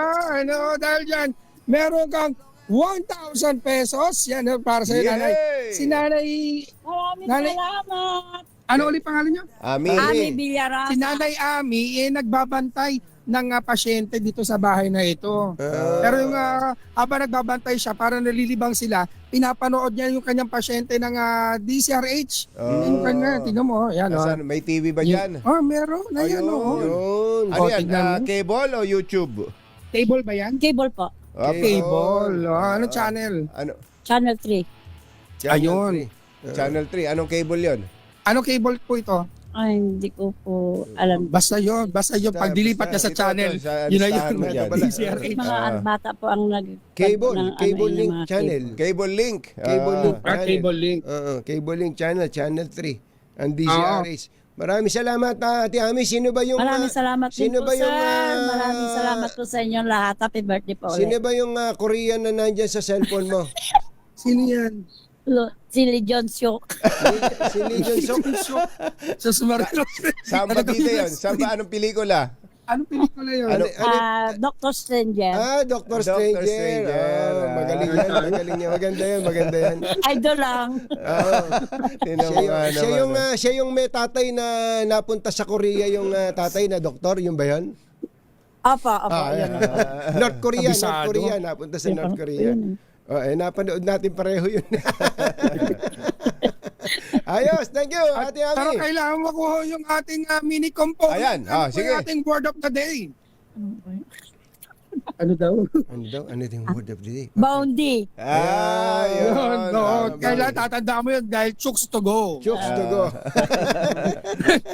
Speaker 8: dahil dyan, meron kang 1,000 pesos. Yan, para sa'yo, nanay. Si nanay,
Speaker 7: Maraming
Speaker 8: Nanay-
Speaker 7: salamat.
Speaker 8: ano ulit pangalan niyo?
Speaker 7: Ami
Speaker 4: Ami.
Speaker 7: Villarosa.
Speaker 8: Si nanay Ami, nagbabantay ng pasyente dito sa bahay na ito. Pero yung habang nagbabantay siya, para nalilibang sila, pinapanood niya yung kanyang pasyente ng DCRH. Yung kanya, tingnan mo, yan.
Speaker 4: Asan, may TV ba dyan?
Speaker 8: Meron na yan.
Speaker 3: Yun.
Speaker 4: Ano yan?
Speaker 8: tignan mo.
Speaker 4: Cable o YouTube?
Speaker 8: Table ba yan?
Speaker 7: Cable po.
Speaker 8: Cable. Ano channel?
Speaker 4: Ano?
Speaker 7: Channel 3.
Speaker 8: Ayun.
Speaker 4: Channel 3. Anong cable yon?
Speaker 8: Ano cable po ito?
Speaker 7: Ay, hindi ko po alam.
Speaker 8: Basta yun. Pag dilipat niya sa
Speaker 4: Ito,
Speaker 8: channel,
Speaker 4: sa
Speaker 8: yun na
Speaker 4: listahan
Speaker 8: yun.
Speaker 4: mo dyan.
Speaker 8: DCRH.
Speaker 7: Mga bata po ang
Speaker 3: Cable
Speaker 7: ng
Speaker 3: link
Speaker 7: mga
Speaker 3: channel.
Speaker 4: Cable link.
Speaker 3: Cable link.
Speaker 8: Cable link.
Speaker 3: Cable link channel, channel 3. Ang DCRH. Maraming salamat, Ate Ami. Sino ba yung
Speaker 7: Maraming salamat din
Speaker 3: sino
Speaker 7: po,
Speaker 3: ba yung
Speaker 7: sir. Maraming salamat po sa inyong lahat. Happy birthday po
Speaker 3: Sino
Speaker 7: ulit.
Speaker 3: ba yung Korean na nandyan sa cellphone mo?
Speaker 8: Sino yan?
Speaker 7: Si Lee John Syok.
Speaker 3: Si Lee Jong Sok.
Speaker 8: Sa Sumarino.
Speaker 4: Saan ba dito yun? Saan ba? Anong pelikula?
Speaker 8: Anong pelikula yun?
Speaker 7: Dr. Stranger.
Speaker 3: Dr.
Speaker 4: Dr.
Speaker 3: Stranger.
Speaker 4: Stranger.
Speaker 3: Magaling yan, magaling yan. Maganda yan.
Speaker 7: Idol lang.
Speaker 3: Siya yung may tatay na napunta sa Korea, yung tatay na doktor, yung ba yan?
Speaker 7: Opo. Yun.
Speaker 3: North Korea,
Speaker 8: Kabisado.
Speaker 3: napunta sa North Korea. Napanood natin pareho yun. Ayos, thank you, Ate
Speaker 8: Pero
Speaker 3: Ami.
Speaker 8: kailangan makuha yung ating mini component.
Speaker 4: Ayan,
Speaker 8: Ano po
Speaker 4: sige.
Speaker 8: yung ating word of the day? Ano daw?
Speaker 3: Ano yung word of the day?
Speaker 7: Boundy.
Speaker 8: Yun, no. Kailangan tatandaan mo yun dahil chooks to go.
Speaker 3: Chooks to go.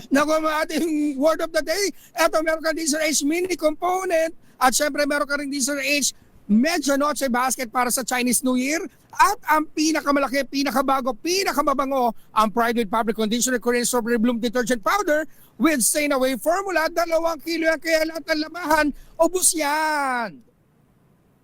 Speaker 8: Nakuha mo ating word of the day. Eto, meron ka Diesel H mini component. At syempre, meron ka rin Diesel H Medyo Noche basket para sa Chinese New Year. At ang pinakamalaki, pinakabago, pinakamabango, ang Pride with Fabric Conditioner Korean Strawberry Bloom Detergent Powder with Stain Away Formula. 2 kilo yan, kaya lahat ng lamahan, ubus yan.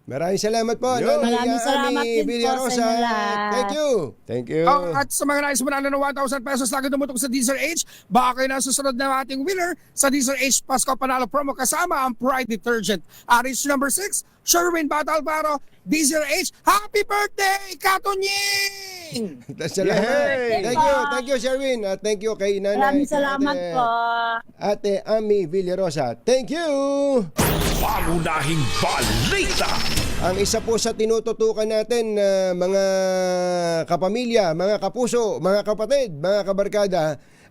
Speaker 3: Maraming salamat po.
Speaker 4: Yun.
Speaker 3: Nanay
Speaker 7: Maraming salamat
Speaker 3: Ami
Speaker 7: din po
Speaker 3: Villarosa.
Speaker 7: sa inyo lahat.
Speaker 3: Thank you.
Speaker 4: Thank you.
Speaker 8: At sa mga nais manalo ng 1,000 pesos lagi dumutok sa Diesel H, baka kayo na susunod na ating winner sa Diesel H Pasko Panalo Promo kasama ang Pride Detergent. Aris number 6, Sherwin Bata Alvaro, Diesel H. Happy birthday, Katunying!
Speaker 3: Salamat.
Speaker 4: Yay!
Speaker 3: Thank you, Sherwin. At thank you kay Nanay.
Speaker 7: Maraming salamat
Speaker 3: Ate-
Speaker 7: po.
Speaker 3: Ate Ami Villarosa. Thank you.
Speaker 5: Pangunahing balita.
Speaker 3: Ang isa po sa tinututukan natin mga kapamilya, mga kapuso, mga kapatid, mga kabarkada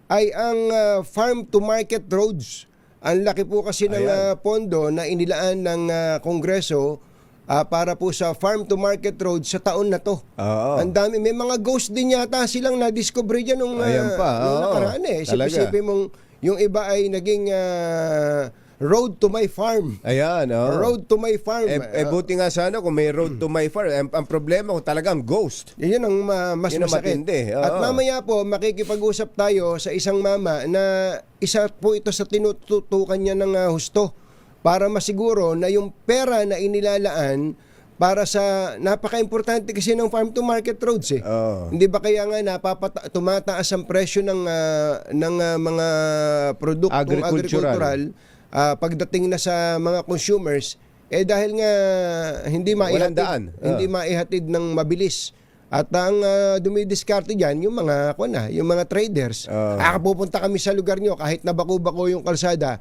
Speaker 3: ay ang farm to market roads. Ang laki po kasi ng pondo na inilaan ng Kongreso para po sa farm to market roads sa taon na to.
Speaker 4: Oo.
Speaker 3: Ang dami, may mga ghost din yata silang na-discover dyan nung
Speaker 4: Ayan pa,
Speaker 3: nung
Speaker 4: oo.
Speaker 3: nakaraan eh.
Speaker 4: Talaga.
Speaker 3: Isipin mong yung iba ay naging road to my farm.
Speaker 4: Ayan,
Speaker 3: Road to my farm.
Speaker 4: buti nga sana kung may road to my farm. Ang problema kung talagang ghost.
Speaker 3: Yun ang mas
Speaker 4: Yun ang
Speaker 3: masakit.
Speaker 4: matindi, oo.
Speaker 3: At mamaya po, makikipag-usap tayo sa isang mama na isa po ito sa tinututukan niya ng husto para masiguro na yung pera na inilalaan para sa napaka-importante kasi ng farm to market roads eh.
Speaker 4: Oo.
Speaker 3: Hindi ba kaya nga tumataas ang presyo ng mga produktong agricultural pagdating na sa mga consumers dahil nga hindi
Speaker 4: Walang
Speaker 3: maihatid,
Speaker 4: daan.
Speaker 3: hindi maihatid ng mabilis. At ang dumidiskarte diyan yung mga yung mga traders. Pupunta kami sa lugar nyo kahit na bako-bako yung kalsada,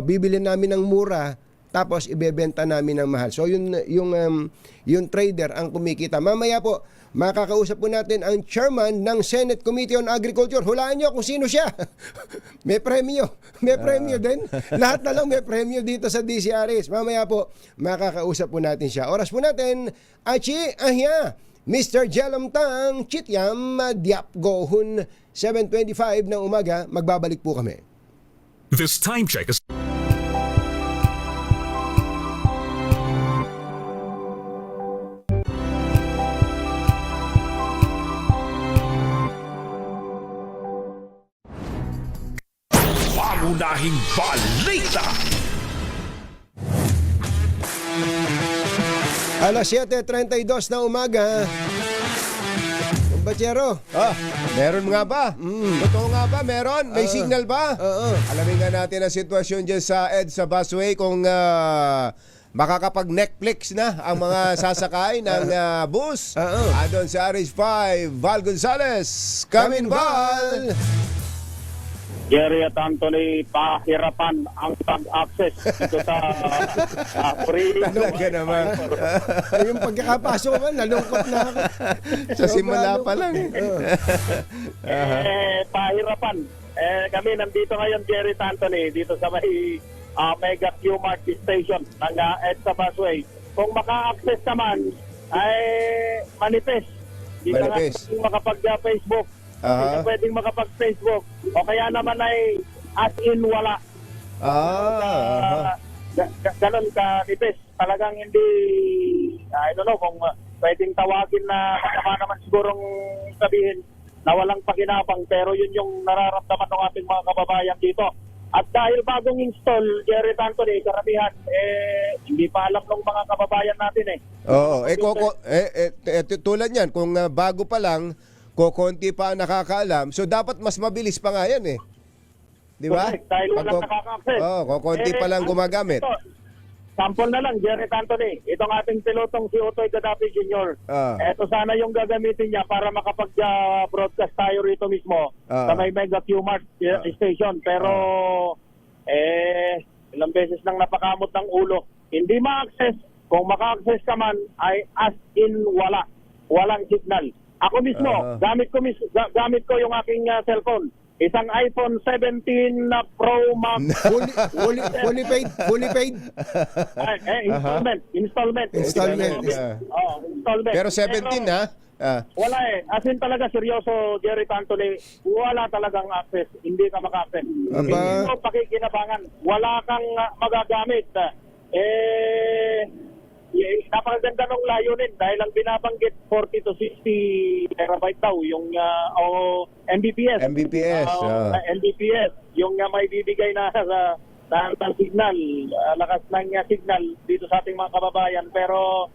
Speaker 3: bibili namin ng mura tapos ibebenta namin ng mahal. So yung trader ang kumikita. Mamaya po makakausap po natin ang chairman ng Senate Committee on Agriculture. Hulaan nyo kung sino siya. May premyo. May premyo din. Lahat na lang may premyo dito sa DCRS. Mamaya po makakausap po natin siya. Oras po natin, Achi Ahya, Mr. Jelam Tang, Chityam, Diap Gohun, 7:25 ng umaga. Magbabalik po kami.
Speaker 6: This time check is
Speaker 5: Pangunahing balita.
Speaker 3: Alas 7:32 na umaga. Bachero.
Speaker 4: Meron nga ba? Totoo nga ba? Meron? May signal ba?
Speaker 3: Oo.
Speaker 4: Alamin nga natin ang sitwasyon dyan sa EDSA Busway kung makakapag-Netflix na ang mga sasakay ng bus. Doon sa RH5, Val Gonzales. Come in, Val!
Speaker 9: Jerry at Anthony, pahirapan ang pag-access dito sa free.
Speaker 4: Talaga naman.
Speaker 3: Yung pagkakapasok ko, nalungkot na ako.
Speaker 4: Sa simula pa lang.
Speaker 9: Pahirapan. Kami nandito ngayon, Jerry at Anthony, dito sa may Mega Q-Mart Station ng EDSA Busway. Kung maka-access naman, ay manifest. Hindi ka nga
Speaker 4: Manifest.
Speaker 9: pwedeng makapag-Facebook. Hindi ka pwedeng makapag-Facebook. O kaya naman ay as in wala. Ganon ka nipis. Talagang hindi, I don't know kung pwedeng tawagin na masama naman sigurong sabihin na walang pakinabang, pero yun yung nararamdaman ng ating mga kababayan dito. At dahil bagong install, Jerry Anthony, karamihan, hindi pa alam ng mga kababayan natin
Speaker 4: Oo, tulad yan, kung bago pa lang, konti pa ang nakakaalam, so dapat mas mabilis pa nga yan Di ba?
Speaker 9: Correct, dahil walang nakaka-access.
Speaker 4: Konti pa lang gumagamit.
Speaker 9: Sample na lang, Jerry Anthony. Itong ating pilotong si Otoy Gaddafi Jr. Ito sana yung gagamitin niya para makapag-broadcast tayo rito mismo sa may Mega Q-Mart station. Pero, ilang beses nang napakamot ng ulo. Hindi ma-access. Kung maka-access ka man, ay as in wala. Walang signal. Ako mismo, gamit ko yung aking cellphone. Isang iPhone 17 na Pro Max.
Speaker 3: Fully paid.
Speaker 9: Installment.
Speaker 3: Installment.
Speaker 9: Installment.
Speaker 4: Pero 17
Speaker 9: Wala As in talaga, seryoso, Jerry Anthony, wala talagang access. Hindi ka maka-access. Hindi mo pakikinabangan. Wala kang magagamit. Napakaganda ng layunin dahil ang binabanggit 40 to 60 terabyte daw yung Mbps.
Speaker 4: Mbps.
Speaker 9: Mbps yung may bibigay na sa signal, lakas ng signal dito sa ating mga kababayan. Pero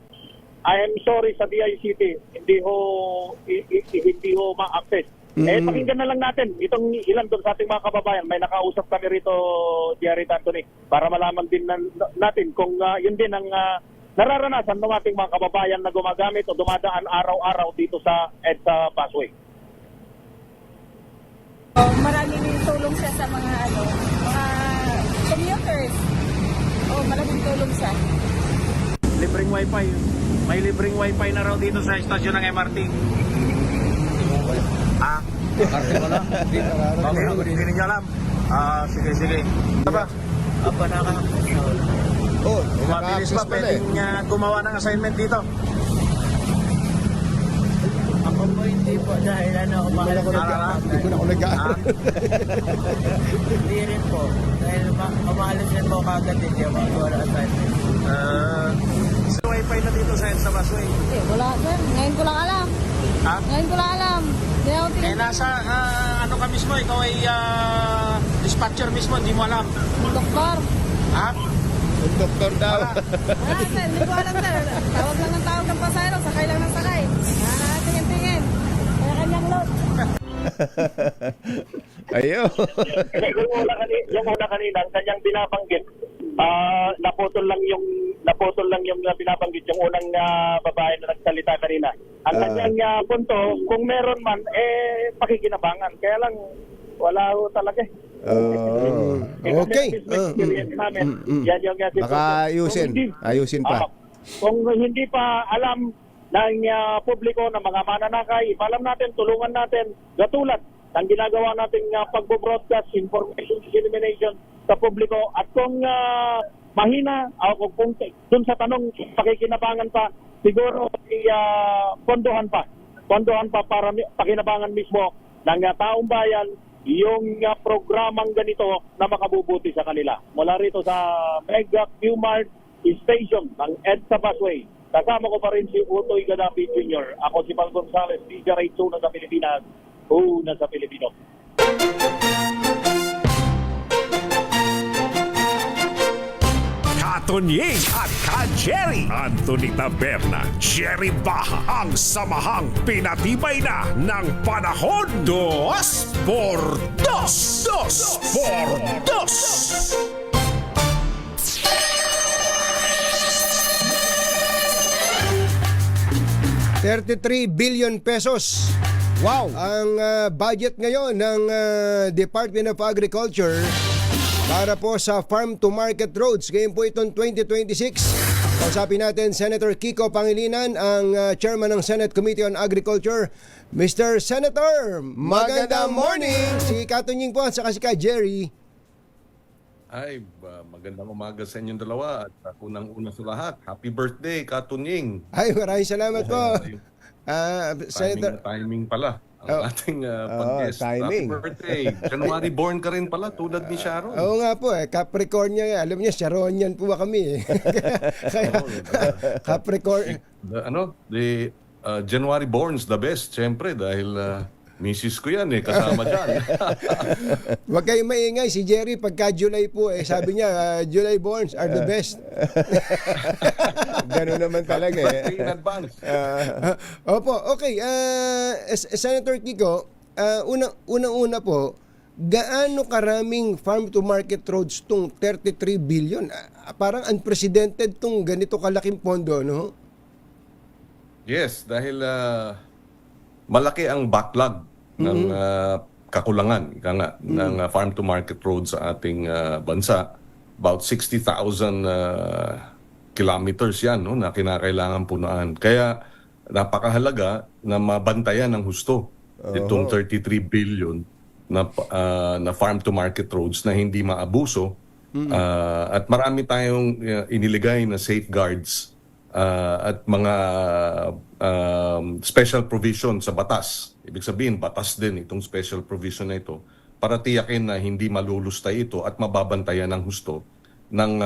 Speaker 9: I am sorry sa DICT, hindi ho ma-access. Pakinggan na lang natin itong ilan doon sa ating mga kababayan. May nakausap kami rito, Jerry Anthony, para malaman din natin kung yun din ang nararanasan ng ating mga kababayan na gumagamit o dumadaan araw-araw dito sa EDSA Busway.
Speaker 7: Maraming tulong siya sa mga mga commuters. Malaking tulong siya.
Speaker 10: Libreng wifi. May libreng wifi na raw dito sa estasyon ng MRT. MRT wala? Hindi niyo alam. Sige. Aba, mabilis pa pwedeng gumawa ng assignment dito.
Speaker 7: Ako po hindi po dahil ako mahal
Speaker 3: Hindi ko na ako nag-aaral.
Speaker 7: Hindi rin po. Dahil mamahalis rin po kagad din yung mga wala assignment.
Speaker 10: Sa wifi na dito sa EDSA Busway.
Speaker 7: Wala sir. Ngayon ko lang alam. Ngayon ko lang alam.
Speaker 10: Nasa ano ka mismo? Ikaw ay dispatcher mismo, hindi mo alam.
Speaker 7: Doktor.
Speaker 4: Doktor daw.
Speaker 7: Sir, hindi ko alam sir. Tawag lang ng tawag ng pasayro. Sakay lang ng sakay. Tingin-tingin. Kanya-kanyang load.
Speaker 4: Ayo.
Speaker 9: yung una kanina, ang kanyang binabanggit, naputol lang yung binabanggit yung unang babae na nagsalita kanina. Ang kanyang punto, kung meron man, pakikinabangan. Kaya lang, wala ho talaga.
Speaker 3: Okay.
Speaker 9: Yan yung
Speaker 4: Baka ayusin pa.
Speaker 9: Kung hindi pa alam ng publiko, ng mga mananakay, ipalam natin, tulungan natin, katulad ng ginagawa nating pagbo-broadcast, information dissemination sa publiko. At kung mahina, o kung dun sa tanong, pakikinabangan pa, siguro pondohan pa para pakinabangan mismo ng taong bayan yung programang ganito na makabubuti sa kanila. Mula rito sa Mega Q-Mart Station ng EDSA Busway, kasama ko pa rin si Otoy Gaddafi Jr. Ako si Pal Gonzales, DJ Una sa Pilipinas, una sa Pilipino.
Speaker 5: Katonying at Ka-Jerry. Anthony Taberna, Jerry Baha, ang samahang pinatibay na ng panahon. 2x2. 2x2.
Speaker 3: $33 billion pesos
Speaker 4: Wow!
Speaker 3: Ang budget ngayon ng Department of Agriculture para po sa Farm to Market Roads. Ngayon po itong 2026. Kausapin natin Senator Kiko Pangilinan, ang chairman ng Senate Committee on Agriculture. Mr. Senator, magandang morning! Si Katunying po at saka si Ka Jerry.
Speaker 11: Ay, magandang umaga sa inyong dalawa at unang-una sa lahat, happy birthday, Katunying.
Speaker 3: Ay, maraming salamat po. Senator,
Speaker 11: Timing pala ang ating pag-guest.
Speaker 4: timing.
Speaker 11: Happy birthday. January born ka rin pala, tulad ni Sharon.
Speaker 3: oo nga po Capricornia, alam niya, Sharonian po kami Kaya, Capricorn.
Speaker 11: The January born's the best, syempre, dahil misis ko yan kasama dyan.
Speaker 3: Wag kayong maingay, si Jerry pagka July po sabi niya, July borns are the best.
Speaker 4: Ganun naman talaga
Speaker 11: In advance.
Speaker 3: Opo, okay. Senator Kiko, unang-una po, gaano karaming farm-to-market roads tong 33 billion? Parang unprecedented tong ganito kalaking pondo, no?
Speaker 11: Yes, dahil malaki ang backlog ng kakulangan ng farm-to-market roads sa ating bansa. About 60,000 kilometers yan na kinakailangan punaan. Kaya napakahalaga na mabantayan ng husto itong 33 billion na farm-to-market roads na hindi maabuso. At marami tayong iniligay na safeguards at mga special provision sa batas. Ibig sabihin, batas din itong special provision na ito para tiyakin na hindi malulustay ito at mababantayan ng husto ng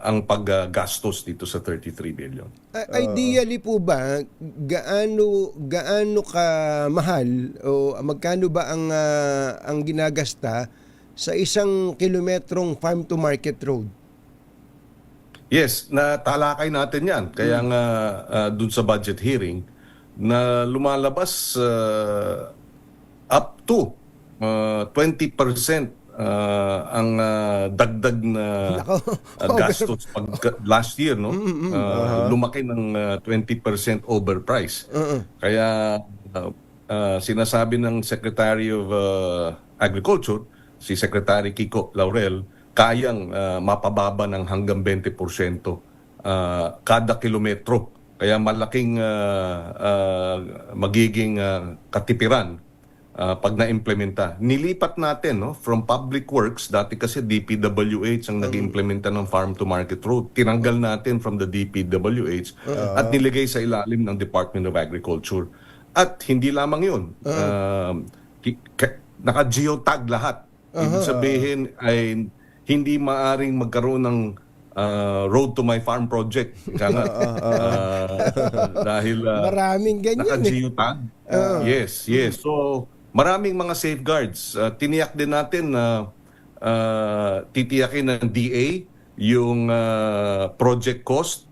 Speaker 11: ang paggastos dito sa 33 billion.
Speaker 3: Ideally po ba, gaano ka mahal o magkano ba ang ginagasta sa 1 kilometrong farm-to-market road?
Speaker 11: Yes, natalakay natin yan. Kaya nga dun sa budget hearing na lumalabas up to 20% ang dagdag na gastos last year, no? Lumaki ng 20% overprice. Kaya sinasabi ng Secretary of Agriculture, si Secretary Kiko Laurel, kayang mapababa ng hanggang 20% kada kilometro. Kaya malaking magiging katipiran pag na-implementa. Nilipat natin from Public Works, dati kasi DPWH ang nag-implementa ng Farm to Market Road. Tinanggal natin from the DPWH at niligay sa ilalim ng Department of Agriculture. At hindi lamang yun. Naka-geotag lahat. Ibig sabihin ay hindi maaring magkaroon ng Road to My Farm project. Dahil
Speaker 3: maraming ganyan
Speaker 11: naka-geotag. Yes. So, maraming mga safeguards. Tiniyak din natin na titiyakin ng DA yung project cost.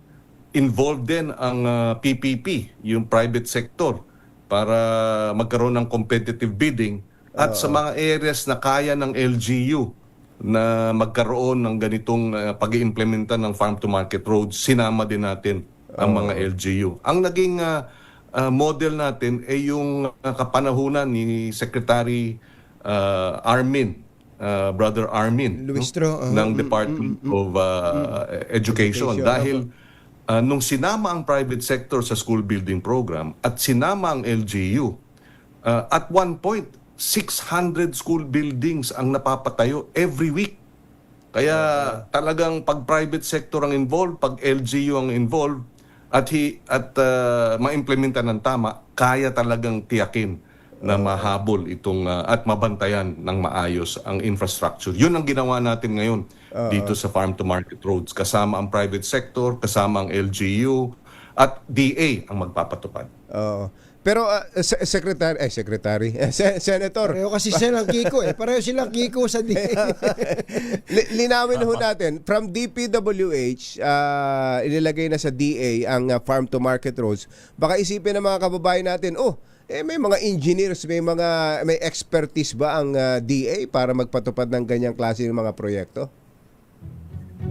Speaker 11: Involved din ang PPP, yung private sector, para magkaroon ng competitive bidding. At sa mga areas na kaya ng LGU na magkaroon ng ganitong pag-iimplementa ng farm-to-market roads, sinama din natin ang mga LGU. Ang naging model natin ay yung kapanahunan ni Secretary Armin, Brother Armin,
Speaker 3: Luistro,
Speaker 11: ng Department of Education. Dahil nung sinama ang private sector sa school building program at sinama ang LGU, at one point, 600 school buildings ang napapatayo every week. Kaya talagang pag private sector ang involved, pag LGU ang involved, at ma-implementa ng tama, kaya talagang tiyakin na mahabol itong at mabantayan ng maayos ang infrastructure. Yun ang ginawa natin ngayon dito sa Farm to Market Roads. Kasama ang private sector, kasama ang LGU, at DA ang magpapatupad.
Speaker 4: Pero Senator.
Speaker 3: Pareho kasi silang Kiko Pareho silang Kiko sa
Speaker 4: Linawin ho natin, from DPWH, inilagay na sa DA ang farm to market roads. Baka isipin ng mga kababayan natin, may mga engineers, may expertise ba ang DA para magpatupad ng ganyang klase ng mga proyekto?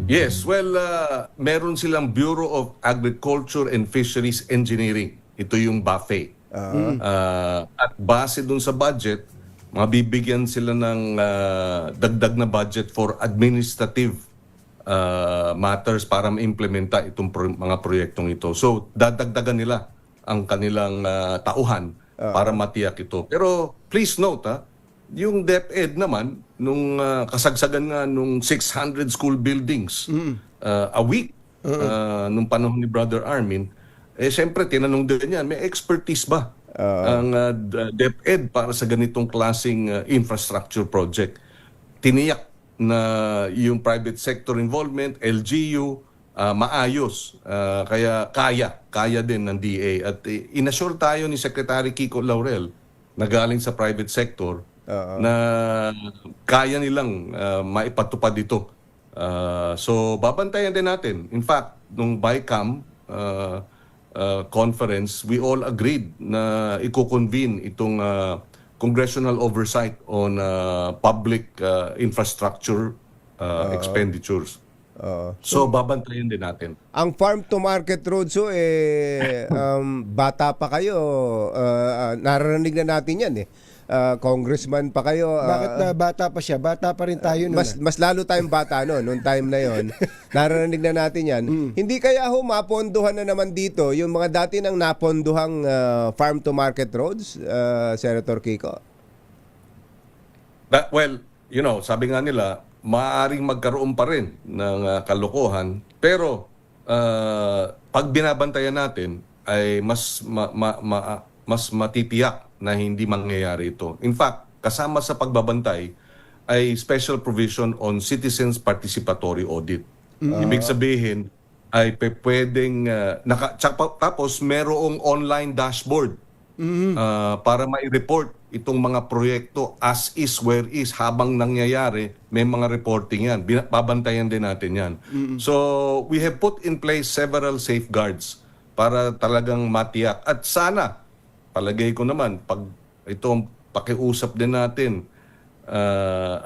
Speaker 11: Yes, well, meron silang Bureau of Agriculture and Fisheries Engineering. Ito yung BAFE. At base dun sa budget, mabibigyan sila ng dagdag na budget for administrative matters para ma-implementa itong mga proyektong ito. So, dadagdagan nila ang kanilang tauhan para matiyak ito. Pero please note, yung DepEd naman, nung kasagsagan nga nung 600 school buildings a week, nung panahon ni Brother Armin, siyempre, tinanong din yan, may expertise ba ang DepEd para sa ganitong klaseng infrastructure project? Tiniyak na yung private sector involvement, LGU, maayos. Kaya kaya din ng DA. At inassure tayo ni Secretary Kiko Laurel na galing sa private sector na kaya nilang maipatupad ito. So, babantayan din natin. In fact, nung BICAM conference, we all agreed na i-convene itong congressional oversight on public infrastructure expenditures. So, babantayan din natin.
Speaker 4: Ang farm to market roads, bata pa kayo, naririnig na natin yan congressman pa kayo.
Speaker 3: Bakit na bata pa siya? Bata pa rin tayo noon.
Speaker 4: Mas lalo tayong bata noong time na yon. Naririnig na natin yan. Hindi kaya mapondohan na naman dito yung mga dati nang napondohang farm to market roads, Senator Kiko?
Speaker 11: Well, sabi nga nila, maaaring magkaroon pa rin ng kalokohan, pero pag binabantayan natin ay mas matitiyak na hindi mangyayari ito. In fact, kasama sa pagbabantay ay special provision on citizens participatory audit. Ibig sabihin ay pwedeng tapos merong online dashboard para mai-report itong mga proyekto as is, where is, habang nangyayari, may mga reporting yan. Babantayan din natin yan. So, we have put in place several safeguards para talagang matiyak. At sana, palagay ko naman, pag itong pakiusap din natin,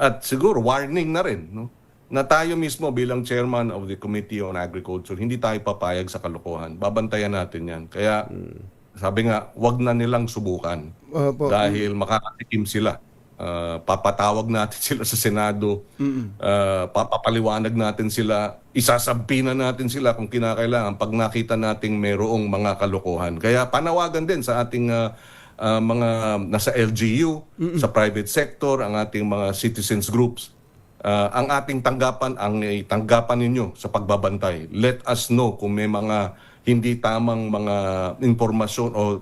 Speaker 11: at siguro warning na rin, na tayo mismo bilang chairman of the Committee on Agriculture, hindi tayo papayag sa kalokohan. Babantayan natin yan. Kaya, sabi nga, wag na nilang subukan. Dahil makakatikim sila. Papatawag natin sila sa Senado, papapaliwanag natin sila, isasampinan natin sila kung kinakailangan pag nakita nating mayroong mga kalokohan. Kaya panawagan din sa ating mga nasa LGU, sa private sector, ang ating mga citizens groups, ang ating tanggapan, ang tanggapan ninyo sa pagbabantay. Let us know kung may mga hindi tamang mga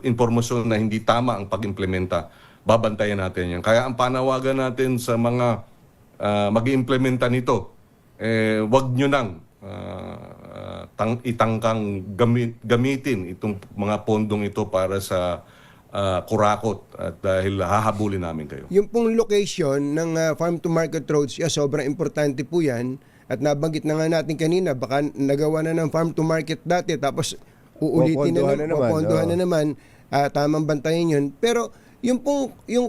Speaker 11: impormasyon na hindi tama ang pag-implementa. Babantayan natin yan. Kaya ang panawagan natin sa mga mag-iimplementa nito, wag nyo nang itangkang gamitin itong mga pondong ito para sa kurakot, at dahil hahabulin namin kayo.
Speaker 3: Yung pong location ng farm to market roads, sobrang importante po yan. At nabanggit na nga natin kanina, baka nagawa na ng farm to market dati, tapos uulitin pupondohan na naman, tamang bantayan yun. Pero yung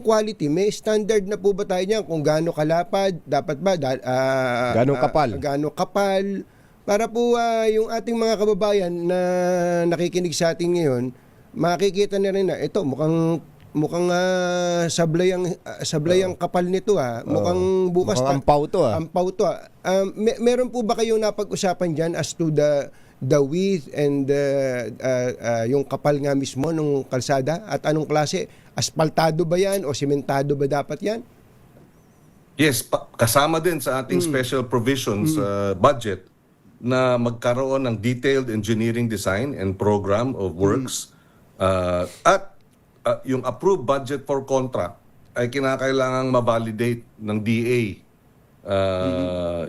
Speaker 3: quality, may standard na po ba tayo niyan kung gaano kalapad, dapat ba gaano kapal, para po yung ating mga kababayan na nakikinig sa atin ngayon, makikita na rin na ito mukhang sablayang kapal nito mukhang bukas
Speaker 4: ampaw to
Speaker 3: meron po ba kayong napag-usapan diyan as to the width and yung kapal nga mismo ng kalsada, at anong klase, aspaltado ba yan o sementado ba dapat yan?
Speaker 11: Yes, kasama din sa ating special provisions budget na magkaroon ng detailed engineering design and program of works, at yung approved budget for contract ay kinakailangang ma-validate ng DA.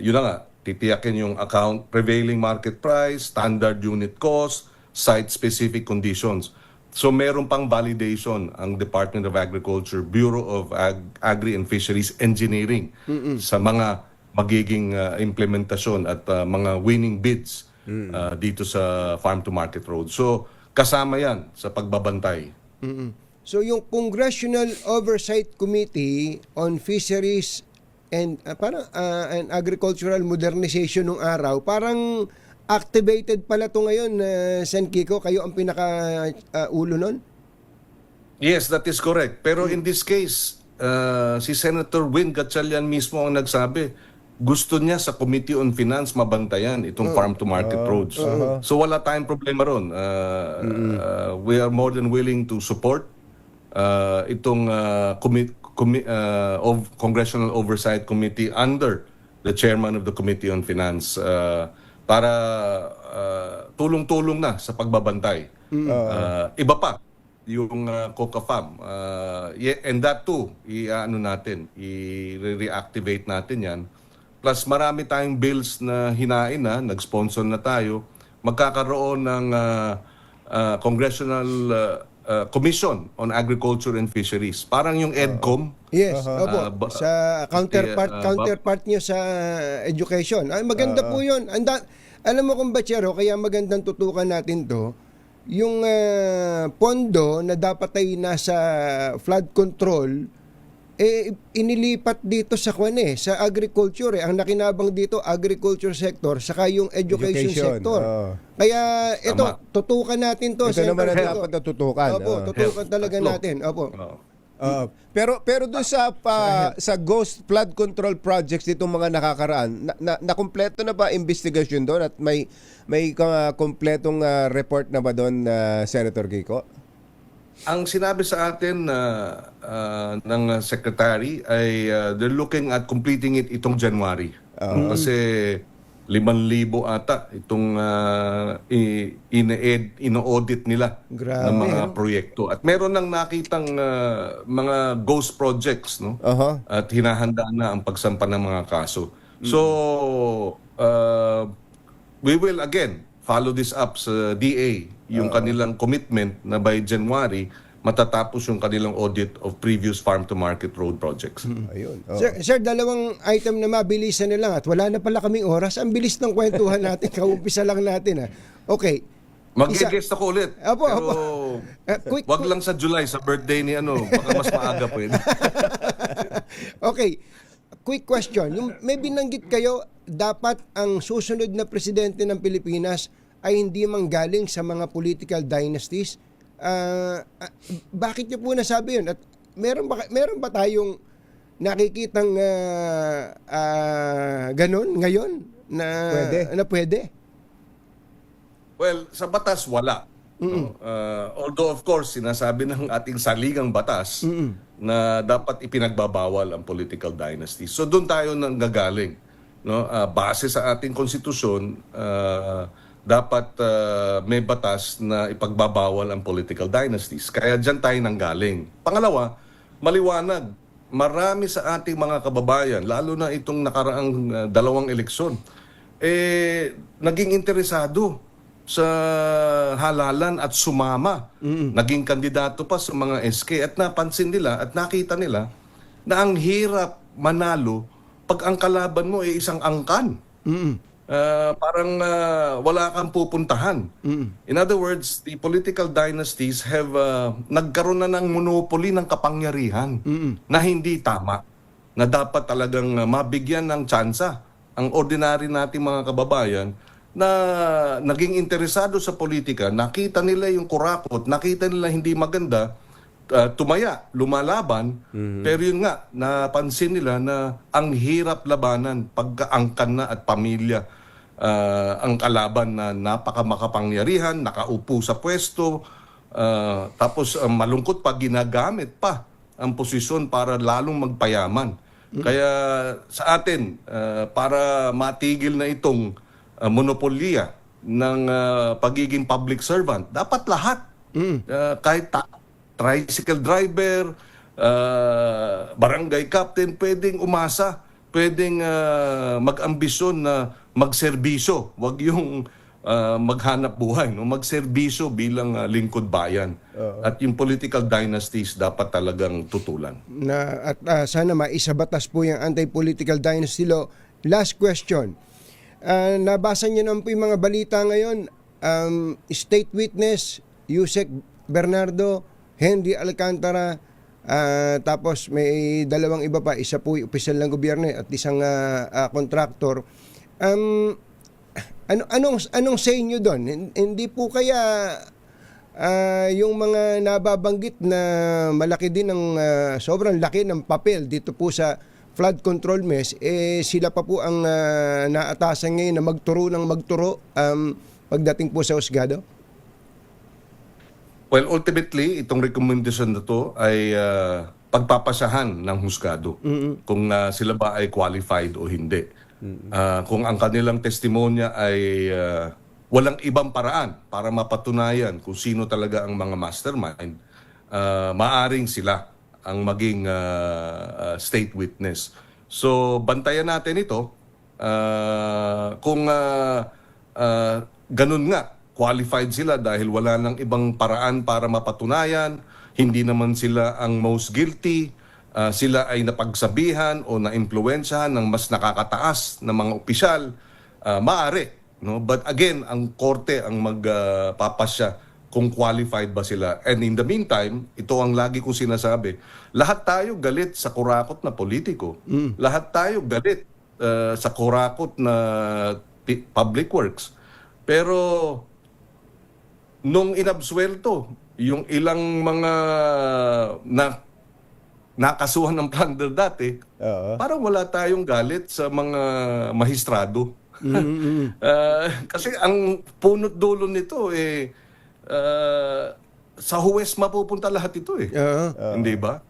Speaker 11: Yun na nga, titiyakin yung account, prevailing market price, standard unit cost, site-specific conditions. So meron pang validation ang Department of Agriculture, Bureau of Agri and Fisheries Engineering sa mga magiging implementasyon at mga winning bids dito sa farm to market road. So kasama yan sa pagbabantay.
Speaker 3: So yung Congressional Oversight Committee on Fisheries and and Agricultural Modernization nung araw, parang activated pala to ngayon, Sen Kiko, kayo ang pinaka ulo nun?
Speaker 11: Yes, that is correct. Pero in this case, si Senator Win Gatchalian mismo ang nagsabi, gusto niya sa Committee on Finance mabantayan itong farm-to-market roads. So wala tayong problema ron. We are more than willing to support itong Congressional Oversight Committee under the chairman of the Committee on Finance para tulong-tulong na sa pagbabantay. Iba pa yung Coca Farm. And that too, i-reactivate natin yan. Plus marami tayong bills na hinain na, nag-sponsor na tayo. Magkakaroon ng Congressional Commission on Agriculture and Fisheries. Parang yung EDCOM.
Speaker 3: Yes, opo. Sa counterpart niyo sa education. Ay, maganda po yun. Alam mo kung Bachero, kaya magandang tutukan natin to, yung pondo na dapat ay nasa flood control, inilipat dito sa sa agriculture. Ang nakinabang dito, agriculture sector, saka yung education sector. Kaya ito, tutukan natin to.
Speaker 4: Ito naman ang dapat natutukan.
Speaker 3: Opo, tutukan talaga natin. Opo.
Speaker 4: Pero doon sa ghost flood control projects ditong mga nakakaraan, nakumpleto na ba investigasyon doon at may kompletong report na ba doon, Senator Kiko?
Speaker 11: Ang sinabi sa atin ng secretary ay they're looking at completing it itong January. Kasi 5,000 ata itong ino-audit nila ng mga proyekto. At meron nang nakitang mga ghost projects, no? At hinahandaan na ang pagsampa ng mga kaso. So, we will again follow this up sa DA, yung kanilang commitment na by January matatapos yung kanilang audit of previous farm-to-market road projects.
Speaker 4: Ayun.
Speaker 3: Sir, dalawang item na mabilisan na lang at wala na pala kaming oras. Ang bilis ng kwentuhan natin. Kaumpisa lang natin. Okay.
Speaker 11: Mag-guest ako ulit.
Speaker 3: Opo.
Speaker 11: Wag lang sa July, sa birthday ni baka mas maaga pwede.
Speaker 3: Okay. Quick question. Yung may binanggit kayo, dapat ang susunod na presidente ng Pilipinas ay hindi manggaling sa mga political dynasties. Bakit niyo po nasabi yun? At meron ba tayong nakikitang ganun ngayon na pwede?
Speaker 11: Well, sa batas wala. No? Although of course, sinasabi ng ating saligang batas na dapat ipinagbabawal ang political dynasty. So doon tayo nanggagaling. No? Base sa ating konstitusyon, dapat may batas na ipagbabawal ang political dynasties. Kaya dyan tayo nanggaling. Pangalawa, maliwanag. Marami sa ating mga kababayan, lalo na itong nakaraang 2 eleksyon, naging interesado sa halalan at sumama. Naging kandidato pa sa mga SK at napansin nila at nakita nila na ang hirap manalo pag ang kalaban mo ay isang angkan. Parang wala kang pupuntahan. In other words, the political dynasties have nagkaroon na ng monopoly ng kapangyarihan na hindi tama. Na dapat talagang mabigyan ng tsansa ang ordinary nating mga kababayan na naging interesado sa politika, nakita nila yung kurakot, nakita nila hindi maganda, tumaya, lumalaban, pero yun nga, napansin nila na ang hirap labanan pagkaangkan na at pamilya ang kalaban na napakamakapangyarihan, nakaupo sa pwesto, tapos malungkot pa, ginagamit pa ang posisyon para lalong magpayaman. Kaya sa atin, para matigil na itong monopolya ng pagiging public servant, dapat lahat, kahit tricycle driver, barangay captain, pwedeng umasa, pwedeng mag-ambisyon na magserbisyo, wag yung maghanap buhay, no? Magserbisyo bilang lingkod bayan. At yung political dynasties dapat talagang tutulan.
Speaker 3: At sana maisabatas po yung anti-political dynasty law. Last question. Nabasa niyo naman po yung mga balita ngayon. State witness, Yusek Bernardo, Henry Alcantara, tapos may 2 iba pa, isa po opisyal ng gobyerno at isang contractor. Anong say nyo doon? Hindi po kaya yung mga nababanggit na malaki din ng sobrang laki ng papel dito po sa flood control mess, sila pa po ang naatasan ngayon na magturo pagdating po sa husgado?
Speaker 11: Well, ultimately, itong recommendation na to ay pagpapasahan ng husgado kung sila ba ay qualified o hindi. Kung ang kanilang testimonya ay walang ibang paraan para mapatunayan kung sino talaga ang mga mastermind, maaring sila ang maging state witness. So, bantayan natin ito kung ganun nga, qualified sila dahil wala nang ibang paraan para mapatunayan, hindi naman sila ang most guilty, sila ay napagsabihan o naimpluwensyahan ng mas nakakataas na mga opisyal, maaari. No? But again, ang korte ang magpapasya kung qualified ba sila. And in the meantime, ito ang lagi kong sinasabi, lahat tayo galit sa kurakot na politiko. Lahat tayo galit sa kurakot na public works. Pero nung inabsuelto, yung ilang mga nakasuhan ng plunder dati, parang wala tayong galit sa mga mahistrado. Kasi ang punot dulo nito sa huwes mapupunta lahat ito hindi ba?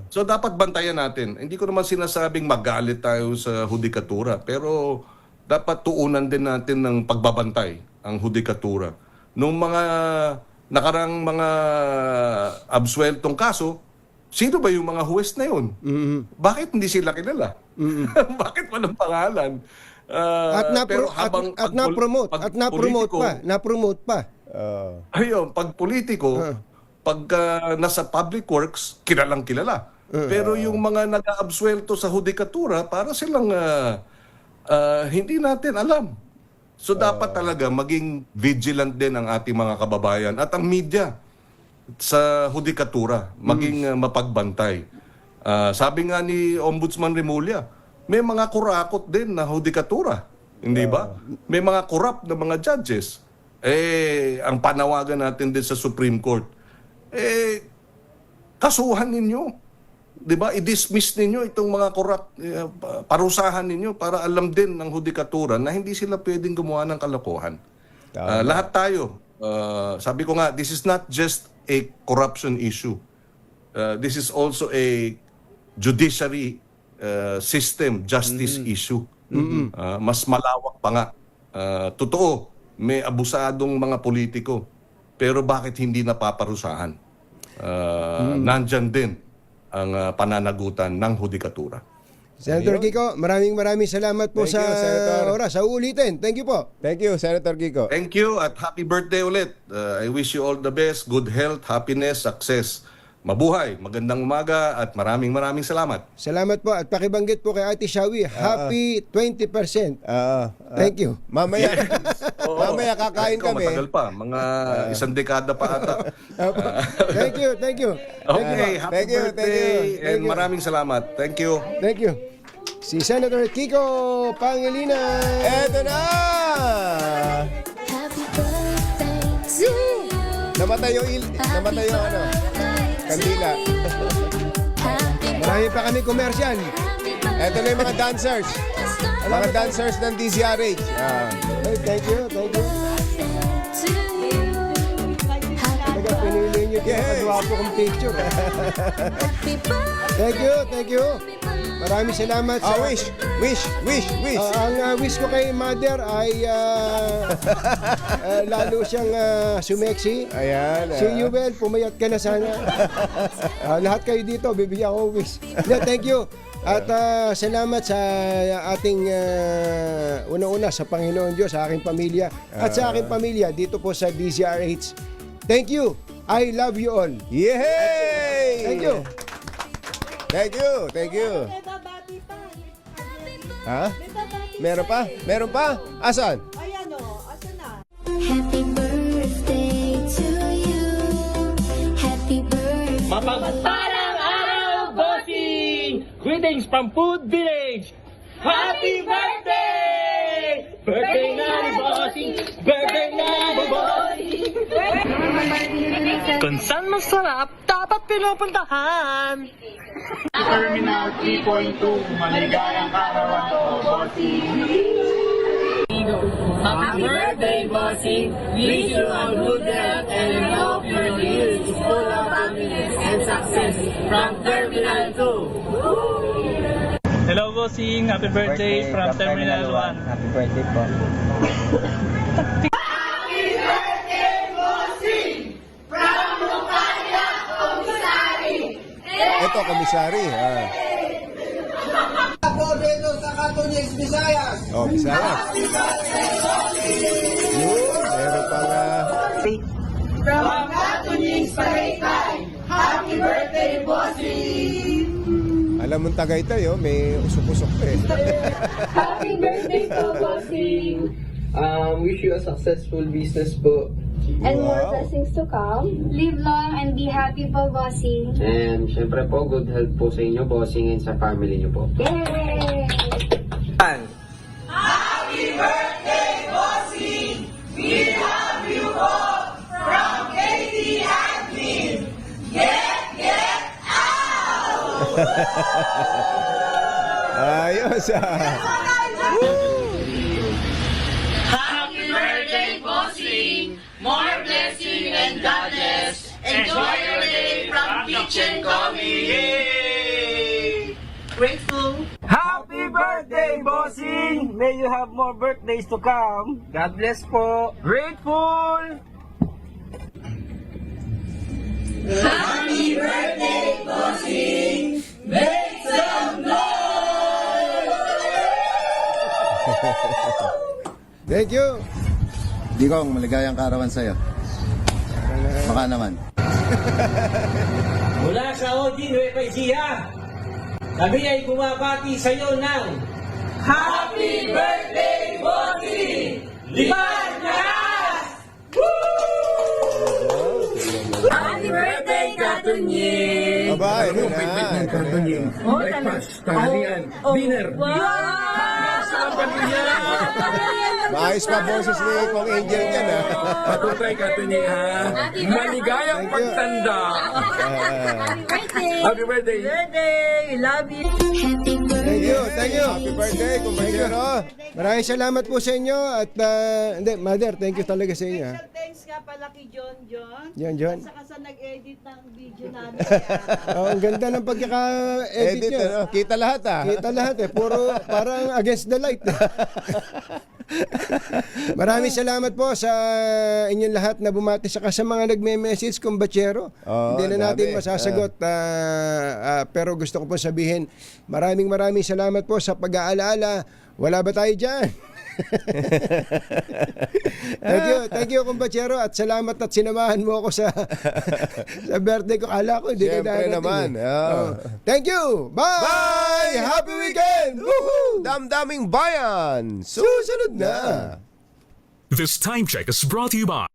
Speaker 11: So dapat bantayan natin. Hindi ko naman sinasabing magalit tayo sa hudikatura, pero dapat tuunan din natin ng pagbabantay ang hudikatura. Nung mga nakarang mga absueltong kaso, sino ba yung mga huwes na yun? Bakit hindi sila kilala? Bakit walang pangalan?
Speaker 3: Na-promote pa.
Speaker 11: Ayun, pag politiko, pag nasa public works, kilalang kilala. Pero yung mga nag-aabsuelto sa hudikatura, para silang hindi natin alam. So dapat talaga maging vigilant din ang ating mga kababayan at ang media sa hudikatura, maging mapagbantay. Sabi nga ni Ombudsman Remulla, may mga kurakot din na hudikatura, hindi ba? May mga corrupt na mga judges. Ang panawagan natin din sa Supreme Court, kasuhan ninyo. 'Di ba? I-dismiss ninyo itong mga corrupt, parusahan ninyo para alam din ng hudikatura na hindi sila pwedeng gumawa ng kalokohan. Lahat tayo, sabi ko nga, this is not just a corruption issue. This is also a judiciary system, justice issue. Mas malawak pa nga. Totoo, may abusadong mga politiko. Pero bakit hindi napaparusahan? Nandyan din ang pananagutan ng hudikatura.
Speaker 3: Senator Kiko, maraming salamat po sa oras. Sa uulitin. Thank you po.
Speaker 4: Thank you, Senator Kiko.
Speaker 11: Thank you at happy birthday ulit. I wish you all the best, good health, happiness, success. Mabuhay, magandang umaga at maraming salamat.
Speaker 3: Salamat po at pakibanggit po kay Ate Shawi, happy 20%. Thank you.
Speaker 4: Mamaya kakain kami.
Speaker 11: Matagal pa, mga isang dekada pa ata.
Speaker 3: Thank you.
Speaker 11: Okay, happy birthday and maraming salamat. Thank you.
Speaker 3: Thank you. Si Senator Kiko Pangilinan.
Speaker 4: Eto na! Namatay yung kandila.
Speaker 3: Marami pa kami commercial.
Speaker 4: Eto na yung mga dancers. Mga dancers ng DZRH.
Speaker 3: Thank you. Talaga pinili nyo yung pagwapo kong picture. Thank you. Maraming salamat sa...
Speaker 4: Wish.
Speaker 3: Ang wish ko kay Mother ay lalo siyang sumeksi.
Speaker 4: Ayan.
Speaker 3: Si Yuvel, pumayat ka na sana. Lahat kayo dito, bibigyan ko wish. Thank you. At salamat sa ating una-una sa Panginoon Diyos, sa aking pamilya. At sa aking pamilya dito po sa DZRH. Thank you. I love you all.
Speaker 4: Yay!
Speaker 3: Thank you.
Speaker 4: Thank you. Ha? Meron pa? Asan?
Speaker 7: Ayan o, asan na?
Speaker 12: Happy birthday to you. Happy birthday.
Speaker 10: Mapagpalang araw, bossing! Greetings from Food Village! Happy birthday! Birthday na ni bossing! Birthday na ni bossing! Kung saan masarap, dapat pinupuntahan.
Speaker 13: Terminal 3.2, maligayang karawan to, bossing. Happy birthday, bossing. Wish you a good health and hope your years is full of happiness and success from Terminal 2.
Speaker 10: Hello, bossing. Happy birthday from Terminal 1.
Speaker 14: Happy birthday po.
Speaker 3: Ito, komisari.
Speaker 13: Ako dito sa Katunying, Visayas.
Speaker 3: Oh, Visayas. Yun, meron pang...
Speaker 13: From Katunying, Tagaytay. Happy birthday, bossing.
Speaker 3: Alam mong Tagaytay, oh, may usok-usok pa eh.
Speaker 13: Happy birthday po, bossing.
Speaker 14: Wish you a successful business po.
Speaker 12: And more blessings to come. Live long and be happy po, bossing.
Speaker 14: And syempre po, good health po sa inyo, bossing, and sa family niyo po.
Speaker 12: Yay!
Speaker 13: Happy birthday, bossing. We love you all from KT Admin. Get out!
Speaker 3: Ayos
Speaker 13: Happy birthday, bossing. More blessing and God bless. Enjoy your day from Kitchen Coffee. Yay! Grateful.
Speaker 10: Happy birthday, bossing! May you have more birthdays to come. God bless po. Grateful!
Speaker 13: Happy birthday, bossing. Make some
Speaker 3: Thank you.
Speaker 15: Digong, maligayang karawan sa'yo. Baka naman.
Speaker 10: Mula sa Odin, Nueva Ecija, kami ay bumabati sa iyo ng Happy Birthday, Bossing! Libangas!
Speaker 13: Happy birthday, Katunying!
Speaker 3: Bye-bye.
Speaker 13: Breakfast, tanghalian, dinner.
Speaker 3: Maayos pa boses ni Kong Angel yan, ha?
Speaker 10: Patutay Katunying, ha? Maligayang pagtanda! Happy birthday!
Speaker 12: We love you.
Speaker 3: Thank you. Happy birthday, kumpanyero. Maraming salamat po sa inyo. At, hindi, Mother, thank you talaga sa inyo, ha?
Speaker 7: Thanks nga pala kay John.
Speaker 3: John.
Speaker 7: At saka sa nag-edit ng video namin.
Speaker 3: Oh, ang ganda ng pagkaka-edit niya.
Speaker 4: Ano? Kita lahat,
Speaker 3: Kita lahat eh. Puro parang against the light. Maraming salamat po sa inyong lahat na bumati sa mga nagme-message kung Bachero. Hindi na natin masasagot. Pero gusto ko po sabihin, maraming salamat po sa pag-aalaala. Wala ba tayo dyan? Thank you Kumbachero, at salamat at sinamahan mo ako sa birthday ko. Kala ko hindi ka
Speaker 4: Siyempre naman.
Speaker 3: Thank you. Bye! Happy weekend! Woohoo!
Speaker 4: Damdaming bayan.
Speaker 3: Susunod na.
Speaker 6: This time check is brought to you by